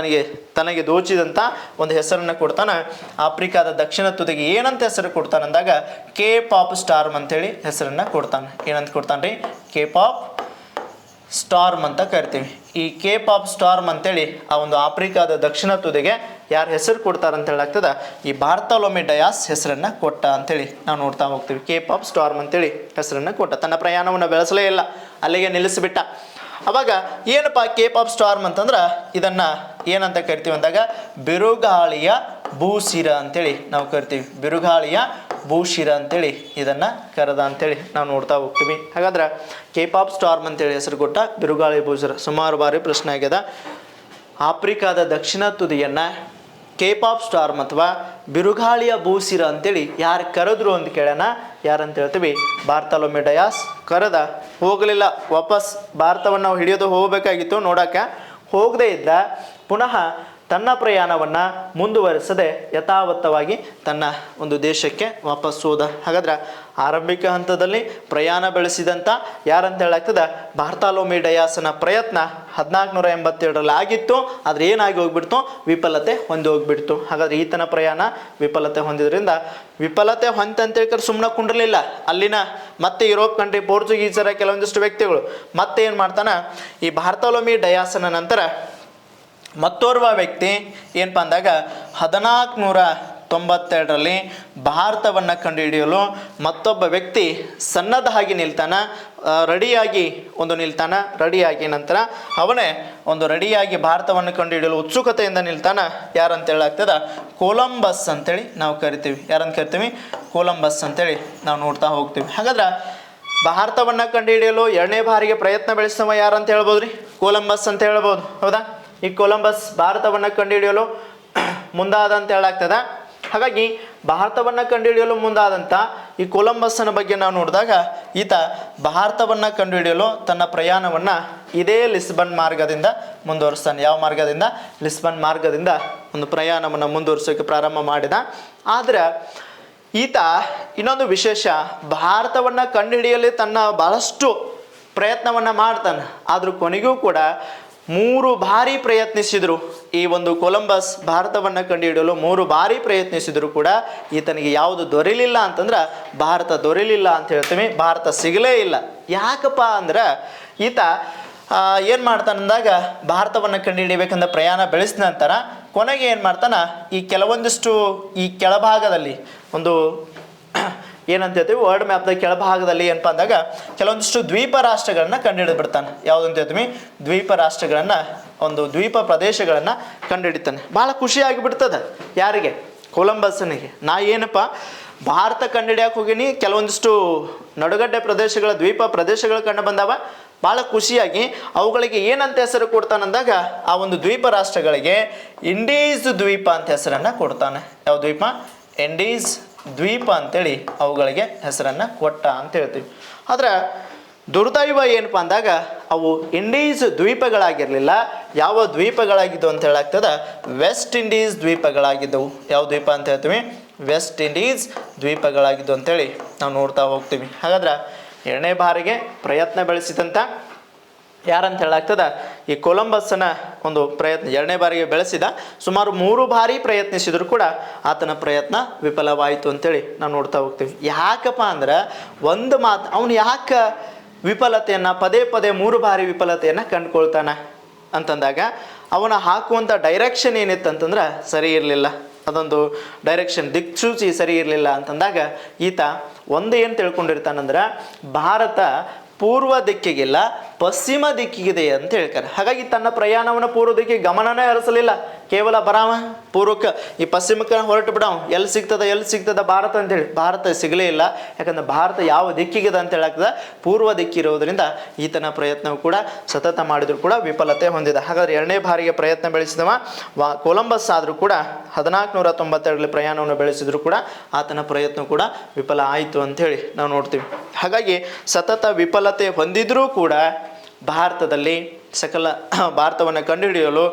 ತನಗೆ ದೋಚಿದಂಥ ಒಂದು ಹೆಸರನ್ನು ಕೊಡ್ತಾನೆ. ಆಫ್ರಿಕಾದ ದಕ್ಷಿಣ ತುದಿಗೆ ಏನಂತ ಹೆಸರು ಕೊಡ್ತಾನೆ ಅಂದಾಗ ಕೇಪ್ ಆಫ್ ಸ್ಟಾರ್ಮ್ ಅಂತೇಳಿ ಹೆಸರನ್ನು ಕೊಡ್ತಾನೆ. ಏನಂತ ಕೊಡ್ತಾನೆ ರೀ? ಕೇಪ್ ಆಫ್ ಸ್ಟಾರ್ಮ್ ಅಂತ ಕರಿತೀವಿ. ಈ ಕೇಪ್ ಆಫ್ ಸ್ಟಾರ್ಮ್ ಅಂತೇಳಿ ಆ ಒಂದು ಆಫ್ರಿಕಾದ ದಕ್ಷಿಣ ತುದಿಗೆ ಯಾರು ಹೆಸರು ಕೊಡ್ತಾರೆ ಅಂತ ಹೇಳಾಗ್ತದ, ಈ ಬಾರ್ತಲೋಮೆ ಡಯಾಸ್ ಹೆಸರನ್ನು ಕೊಟ್ಟ ಅಂತೇಳಿ ನಾವು ನೋಡ್ತಾ ಹೋಗ್ತೀವಿ. ಕೇಪ್ ಆಫ್ ಸ್ಟಾರ್ಮ್ ಅಂತೇಳಿ ಹೆಸರನ್ನು ಕೊಟ್ಟ. ತನ್ನ ಪ್ರಯಾಣವನ್ನು ಬೆಳೆಸಲೇ ಇಲ್ಲ, ಅಲ್ಲಿಗೆ ನಿಲ್ಲಿಸಿಬಿಟ್ಟ. ಅವಾಗ ಏನಪ್ಪ ಕೇಪ್ ಆಫ್ ಸ್ಟಾರ್ಮ್ ಅಂತಂದ್ರೆ ಇದನ್ನು ಏನಂತ ಕರಿತೀವಿ ಅಂದಾಗ ಬಿರುಗಾಳಿಯ ಭೂಶಿರ ಅಂತೇಳಿ ನಾವು ಕರಿತೀವಿ. ಬಿರುಗಾಳಿಯ ಭೂಶಿರ ಅಂತೇಳಿ ಇದನ್ನು ಕರೆದ ಅಂತೇಳಿ ನಾವು ನೋಡ್ತಾ ಹೋಗ್ತೀವಿ. ಹಾಗಾದ್ರೆ ಕೇಪ್ ಆಫ್ ಸ್ಟಾರ್ಮ್ ಅಂತೇಳಿ ಹೆಸರು ಕೊಟ್ಟ ಬಿರುಗಾಳಿ ಭೂಶಿರ. ಸುಮಾರು ಬಾರಿ ಪ್ರಶ್ನೆ ಆಗ್ಯದ. ಆಫ್ರಿಕಾದ ದಕ್ಷಿಣ ತುದಿಯನ್ನು ಕೇಪ್ ಆಫ್ ಸ್ಟಾರ್ಮ್ ಅಥವಾ ಬಿರುಗಾಳಿಯ ಭೂಶಿರ ಅಂತೇಳಿ ಯಾರು ಕರೆದ್ರು ಅಂತ ಕೇಳೋಣ. ಯಾರಂತ ಹೇಳ್ತೀವಿ? ಬಾರ್ತಲೋಮೆ ಡಯಾಸ್ ಕರೆದ. ಹೋಗಲಿಲ್ಲ, ವಾಪಸ್ ಭಾರತವನ್ನು ನಾವು ಹಿಡಿಯೋದು ಹೋಗಬೇಕಾಗಿತ್ತು. ನೋಡೋಕೆ ಹೋಗದೇ ಇದ್ದ ಪುನಃ ತನ್ನ ಪ್ರಯಾಣವನ್ನು ಮುಂದುವರಿಸದೆ ಯಥಾವತ್ತವಾಗಿ ತನ್ನ ಒಂದು ದೇಶಕ್ಕೆ ವಾಪಸ್ ಹೋದ. ಹಾಗಾದ್ರೆ ಆರಂಭಿಕ ಹಂತದಲ್ಲಿ ಪ್ರಯಾಣ ಬೆಳೆಸಿದಂಥ ಯಾರಂತ ಹೇಳಾಗ್ತದೆ? ಬಾರ್ತಲೋಮೆ ಡಯಾಸನ ಪ್ರಯತ್ನ 1487ರಲ್ಲಿ ಆಗಿತ್ತು. ಆದರೆ ಏನಾಗಿ ಹೋಗ್ಬಿಡ್ತು? ವಿಫಲತೆ ಹೊಂದಿ ಹೋಗ್ಬಿಡ್ತು. ಹಾಗಾದ್ರೆ ಈತನ ಪ್ರಯಾಣ ವಿಫಲತೆ ಹೊಂದಿದ್ರಿಂದ ವಿಫಲತೆ ಹೊಂತಂತೇಳಿ ಸುಮ್ಮನೆ ಕುಂಡಿರಲಿಲ್ಲ. ಅಲ್ಲಿನ ಮತ್ತೆ ಯುರೋಪ್ ಕಂಟ್ರಿ ಪೋರ್ಚುಗೀಸರ ಕೆಲವೊಂದಿಷ್ಟು ವ್ಯಕ್ತಿಗಳು ಮತ್ತೆ ಏನು ಮಾಡ್ತಾನೆ, ಈ ಬಾರ್ತಲೋಮೆ ಡಯಾಸನ ನಂತರ ಮತ್ತೋರ್ವ ವ್ಯಕ್ತಿ ಏನಪ್ಪ ಅಂದಾಗ 1492ರಲ್ಲಿ ಭಾರತವನ್ನು ಕಂಡುಹಿಡಿಯಲು ಮತ್ತೊಬ್ಬ ವ್ಯಕ್ತಿ ಸನ್ನದ್ಧಾಗಿ ನಿಲ್ತಾನೆ. ರೆಡಿಯಾಗಿ ನಂತರ ಅವನೇ ಒಂದು ರೆಡಿಯಾಗಿ ಭಾರತವನ್ನು ಕಂಡುಹಿಡಿಯಲು ಉತ್ಸುಕತೆಯಿಂದ ನಿಲ್ತಾನೆ. ಯಾರಂತ ಹೇಳಾಗ್ತದ? ಕೊಲಂಬಸ್ ಅಂತೇಳಿ ನಾವು ಕರಿತೀವಿ. ಯಾರಂತ ಕರಿತೀವಿ? ಕೊಲಂಬಸ್ ಅಂತೇಳಿ ನಾವು ನೋಡ್ತಾ ಹೋಗ್ತೀವಿ. ಹಾಗಾದ್ರೆ ಭಾರತವನ್ನು ಕಂಡುಹಿಡಿಯಲು 2ನೇ ಬಾರಿಗೆ ಪ್ರಯತ್ನ ಬೆಳೆಸುವ ಯಾರಂತ ಹೇಳ್ಬೋದು ರೀ? ಕೊಲಂಬಸ್ ಅಂತ ಹೇಳ್ಬೋದು, ಹೌದಾ? ಈ ಕೊಲಂಬಸ್ ಭಾರತವನ್ನು ಕಂಡುಹಿಡಿಯಲು ಮುಂದಾದ ಅಂತ ಹೇಳಾಗ್ತದ. ಹಾಗಾಗಿ ಭಾರತವನ್ನು ಕಂಡುಹಿಡಿಯಲು ಮುಂದಾದಂಥ ಈ ಕೊಲಂಬಸ್ಸನ ಬಗ್ಗೆ ನಾವು ನೋಡಿದಾಗ ಈತ ಭಾರತವನ್ನು ಕಂಡುಹಿಡಿಯಲು ತನ್ನ ಪ್ರಯಾಣವನ್ನು ಇದೇ ಲಿಸ್ಬನ್ ಮಾರ್ಗದಿಂದ ಮುಂದುವರಿಸ್ತಾನೆ. ಯಾವ ಮಾರ್ಗದಿಂದ? ಲಿಸ್ಬನ್ ಮಾರ್ಗದಿಂದ ಒಂದು ಪ್ರಯಾಣವನ್ನು ಮುಂದುವರಿಸೋಕೆ ಪ್ರಾರಂಭ ಮಾಡಿದ. ಆದರೆ ಈತ ಇನ್ನೊಂದು ವಿಶೇಷ, ಭಾರತವನ್ನು ಕಂಡುಹಿಡಿಯಲು ತನ್ನ ಭಾಳಷ್ಟು ಪ್ರಯತ್ನವನ್ನು ಮಾಡ್ತಾನೆ. ಆದರೂ ಕೊನೆಗೂ ಕೂಡ 3 ಬಾರಿ ಪ್ರಯತ್ನಿಸಿದರು. ಈ ಒಂದು ಕೊಲಂಬಸ್ ಭಾರತವನ್ನು ಕಂಡುಹಿಡಿಯಲು 3 ಬಾರಿ ಪ್ರಯತ್ನಿಸಿದರೂ ಕೂಡ ಈತನಿಗೆ ಯಾವುದು ದೊರೆಯಲಿಲ್ಲ ಅಂತಂದ್ರೆ ಭಾರತ ದೊರೆಯಲಿಲ್ಲ ಅಂತ ಹೇಳ್ತೀವಿ. ಭಾರತ ಸಿಗಲೇ ಇಲ್ಲ. ಯಾಕಪ್ಪ ಅಂದ್ರೆ ಈತ ಏನು ಮಾಡ್ತಾನಂದಾಗ ಭಾರತವನ್ನು ಕಂಡುಹಿಡಿಯಬೇಕಂದ ಪ್ರಯಾಣ ಬೆಳೆಸಿದ ನಂತರ ಕೊನೆಗೆ ಏನು ಮಾಡ್ತಾನೆ, ಈ ಕೆಲವೊಂದಿಷ್ಟು ಈ ಕೆಳಭಾಗದಲ್ಲಿ ಒಂದು ಏನಂತ ಹೇಳ್ತೀವಿ ವರ್ಲ್ಡ್ ಮ್ಯಾಪ್ದ ಕೆಳಭಾಗದಲ್ಲಿ ಏನಪ್ಪ ಅಂದಾಗ ಕೆಲವೊಂದಿಷ್ಟು ದ್ವೀಪ ರಾಷ್ಟ್ರಗಳನ್ನು ಕಂಡುಹಿಡಿದು ಬಿಡ್ತಾನೆ. ಯಾವುದಂತ ಹೇಳ್ತೀವಿ? ದ್ವೀಪ ರಾಷ್ಟ್ರಗಳನ್ನು, ಒಂದು ದ್ವೀಪ ಪ್ರದೇಶಗಳನ್ನು ಕಂಡುಹಿಡಿತಾನೆ. ಭಾಳ ಖುಷಿಯಾಗಿ ಬಿಡ್ತದೆ. ಯಾರಿಗೆ? ಕೊಲಂಬಸ್ಸನಿಗೆ. ನಾ ಏನಪ್ಪ ಭಾರತ ಕಂಡುಹಿಡಿಯಕ್ಕೆ ಹೋಗಿನಿ, ಕೆಲವೊಂದಿಷ್ಟು ನಡುಗಡ್ಡೆ ಪ್ರದೇಶಗಳ ದ್ವೀಪ ಪ್ರದೇಶಗಳು ಕಂಡು ಬಂದಾವ. ಭಾಳ ಖುಷಿಯಾಗಿ ಅವುಗಳಿಗೆ ಏನಂತ ಹೆಸರು ಕೊಡ್ತಾನಂದಾಗ ಆ ಒಂದು ದ್ವೀಪ ರಾಷ್ಟ್ರಗಳಿಗೆ ಇಂಡೀಸ್ ದ್ವೀಪ ಅಂತ ಹೆಸರನ್ನು ಕೊಡ್ತಾನೆ. ಯಾವ ದ್ವೀಪ? ಇಂಡೀಸ್ ದ್ವೀಪ ಅಂತೇಳಿ ಅವುಗಳಿಗೆ ಹೆಸರನ್ನು ಕೊಟ್ಟ ಅಂತ ಹೇಳ್ತೀವಿ. ಆದರೆ ದುರ್ದೈವ ಏನಪ್ಪ ಅಂದಾಗ ಅವು ಇಂಡೀಸ್ ದ್ವೀಪಗಳಾಗಿರಲಿಲ್ಲ. ಯಾವ ದ್ವೀಪಗಳಾಗಿದ್ದವು ಅಂತ ಹೇಳಾಗ್ತದ? West Indies ದ್ವೀಪಗಳಾಗಿದ್ದವು. ಯಾವ ದ್ವೀಪ ಅಂತ ಹೇಳ್ತೀವಿ? ವೆಸ್ಟ್ ಇಂಡೀಸ್ ದ್ವೀಪಗಳಾಗಿದ್ದವು ಅಂತೇಳಿ ನಾವು ನೋಡ್ತಾ ಹೋಗ್ತೀವಿ. ಹಾಗಾದ್ರೆ 2ನೇ ಬಾರಿಗೆ ಪ್ರಯತ್ನ ಬೆಳೆಸಿದಂಥ ಯಾರಂತ ಹೇಳಾಗ್ತದ ಈ ಕೊಲಂಬಸ್ಸನ ಒಂದು ಪ್ರಯತ್ನ 2ನೇ ಬಾರಿಗೆ ಬೆಳೆಸಿದ. ಸುಮಾರು 3 ಬಾರಿ ಪ್ರಯತ್ನಿಸಿದ್ರು ಕೂಡ ಆತನ ಪ್ರಯತ್ನ ವಿಫಲವಾಯಿತು ಅಂತೇಳಿ ನಾವು ನೋಡ್ತಾ ಹೋಗ್ತೀವಿ. ಯಾಕಪ್ಪ ಅಂದ್ರೆ ಒಂದು ಮಾತು, ಅವನು ಯಾಕೆ ವಿಫಲತೆಯನ್ನು ಪದೇ 3 ಬಾರಿ ವಿಫಲತೆಯನ್ನು ಕಂಡುಕೊಳ್ತಾನ ಅಂತಂದಾಗ ಅವನ ಹಾಕುವಂಥ ಡೈರೆಕ್ಷನ್ ಏನಿತ್ತಂತಂದ್ರೆ ಸರಿ ಇರಲಿಲ್ಲ. ಅದೊಂದು ಡೈರೆಕ್ಷನ್ ದಿಕ್ಸೂಚಿ ಸರಿ ಇರಲಿಲ್ಲ ಅಂತಂದಾಗ ಈತ ಒಂದು ಏನು ತಿಳ್ಕೊಂಡಿರ್ತಾನಂದ್ರೆ ಭಾರತ ಪೂರ್ವ ದಿಕ್ಕಿಗಿಲ್ಲ ಪಶ್ಚಿಮ ದಿಕ್ಕಿಗಿದೆ ಅಂತ ಹೇಳ್ತಾರೆ. ಹಾಗಾಗಿ ತನ್ನ ಪ್ರಯಾಣವನ್ನು ಪೂರ್ವ ದಿಕ್ಕಿಗೆ ಗಮನನೇ ಹರಿಸಲಿಲ್ಲ. ಕೇವಲ ಬರಾವ ಪೂರ್ವಕ್ಕೆ ಈ ಪಶ್ಚಿಮಕ್ಕೆ ಹೊರಟು ಬಿಡವ, ಎಲ್ಲಿ ಸಿಗ್ತದ ಭಾರತ ಅಂತೇಳಿ. ಭಾರತ ಸಿಗಲೇ ಇಲ್ಲ. ಯಾಕಂದ್ರೆ ಭಾರತ ಯಾವ ದಿಕ್ಕಿಗಿದೆ ಅಂತ ಹೇಳಾಗ್ತದ, ಪೂರ್ವ ದಿಕ್ಕಿರೋದ್ರಿಂದ ಈತನ ಪ್ರಯತ್ನವು ಕೂಡ ಸತತ ಮಾಡಿದ್ರು ಕೂಡ ವಿಫಲತೆ ಹೊಂದಿದ. ಹಾಗಾದ್ರೆ 2ನೇ ಬಾರಿಗೆ ಪ್ರಯತ್ನ ಬೆಳೆಸಿದವ ಕೊಲಂಬಸ್ ಆದರೂ ಕೂಡ 1492 ಪ್ರಯಾಣವನ್ನು ಬೆಳೆಸಿದ್ರು ಕೂಡ ಆತನ ಪ್ರಯತ್ನ ಕೂಡ ವಿಫಲ ಆಯಿತು ಅಂಥೇಳಿ ನಾವು ನೋಡ್ತೀವಿ. ಹಾಗಾಗಿ ಸತತ ವಿಫಲತೆ ಹೊಂದಿದ್ರೂ ಕೂಡ ಭಾರತದಲ್ಲಿ ಭಾರತವನ್ನು ಕಂಡುಹಿಡಿಯಲು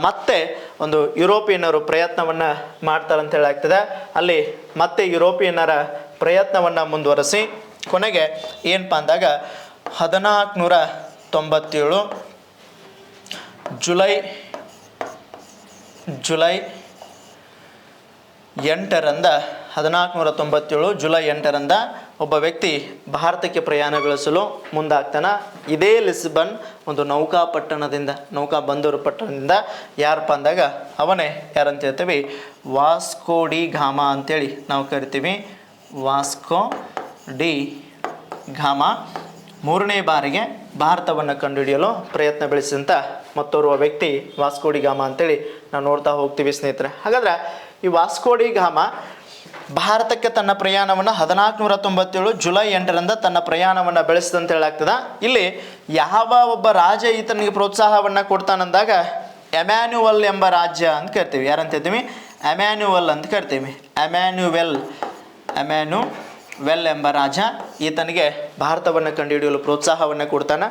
ಮತ್ತೆ ಒಂದು ಯುರೋಪಿಯನ್ನರು ಪ್ರಯತ್ನವನ್ನು ಮಾಡ್ತಾರಂತ ಹೇಳಾಗ್ತದೆ. ಅಲ್ಲಿ ಮತ್ತೆ ಯುರೋಪಿಯನ್ನರ ಪ್ರಯತ್ನವನ್ನು ಮುಂದುವರಿಸಿ ಕೊನೆಗೆ ಏನಪ್ಪ ಅಂದಾಗ 1497 ಜುಲೈ 8ರಂದ 1497 ಜುಲೈ 8ರಂದ ಒಬ್ಬ ವ್ಯಕ್ತಿ ಭಾರತಕ್ಕೆ ಪ್ರಯಾಣ ಬೆಳೆಸಲು ಮುಂದಾಗ್ತಾನೆ. ಇದೇ ಲಿಸ್ಬನ್ ಒಂದು ನೌಕಾ ಬಂದರು ಪಟ್ಟಣದಿಂದ. ಯಾರಪ್ಪ ಅಂದಾಗ ಅವನೇ ಯಾರಂತ ಹೇಳ್ತೀವಿ, ವಾಸ್ಕೋ ಡಿ ಗಾಮಾ ಅಂತೇಳಿ ನಾವು ಕರಿತೀವಿ. ವಾಸ್ಕೋ ಡಿ ಗಾಮಾ 3ನೇ ಬಾರಿಗೆ ಭಾರತವನ್ನು ಕಂಡುಹಿಡಿಯಲು ಪ್ರಯತ್ನ ಬೆಳೆಸಿದಂಥ ಮತ್ತೋರ್ವ ವ್ಯಕ್ತಿ ವಾಸ್ಕೋ ಡಿ ಗಾಮಾ ಅಂತೇಳಿ ನಾವು ನೋಡ್ತಾ ಹೋಗ್ತೀವಿ ಸ್ನೇಹಿತರೆ. ಹಾಗಾದ್ರೆ ಈ ವಾಸ್ಕೋ ಡಿ ಗಾಮಾ ಭಾರತಕ್ಕೆ ತನ್ನ ಪ್ರಯಾಣವನ್ನು 1497 ಜುಲೈ 8ರಂದ ತನ್ನ ಪ್ರಯಾಣವನ್ನು ಬೆಳೆಸಿದಂತ ಹೇಳಾಗ್ತದ. ಇಲ್ಲಿ ಯಾವ ಒಬ್ಬ ರಾಜ ಈತನಿಗೆ ಪ್ರೋತ್ಸಾಹವನ್ನು ಕೊಡ್ತಾನಂದಾಗ ಎಮ್ಯಾನ್ಯುವಲ್ ಎಂಬ ರಾಜ್ಯ ಅಂತ ಕರಿತೀವಿ. ಯಾರಂತ ಹೇಳ್ತೀವಿ, ಎಮ್ಯಾನ್ಯುವಲ್ ಅಂತ ಕರಿತೀವಿ. ಎಮ್ಯಾನ್ಯುವೆಲ್ ಎಂಬ ರಾಜ ಈತನಿಗೆ ಭಾರತವನ್ನು ಕಂಡುಹಿಡಿಯಲು ಪ್ರೋತ್ಸಾಹವನ್ನು ಕೊಡ್ತಾನೆ.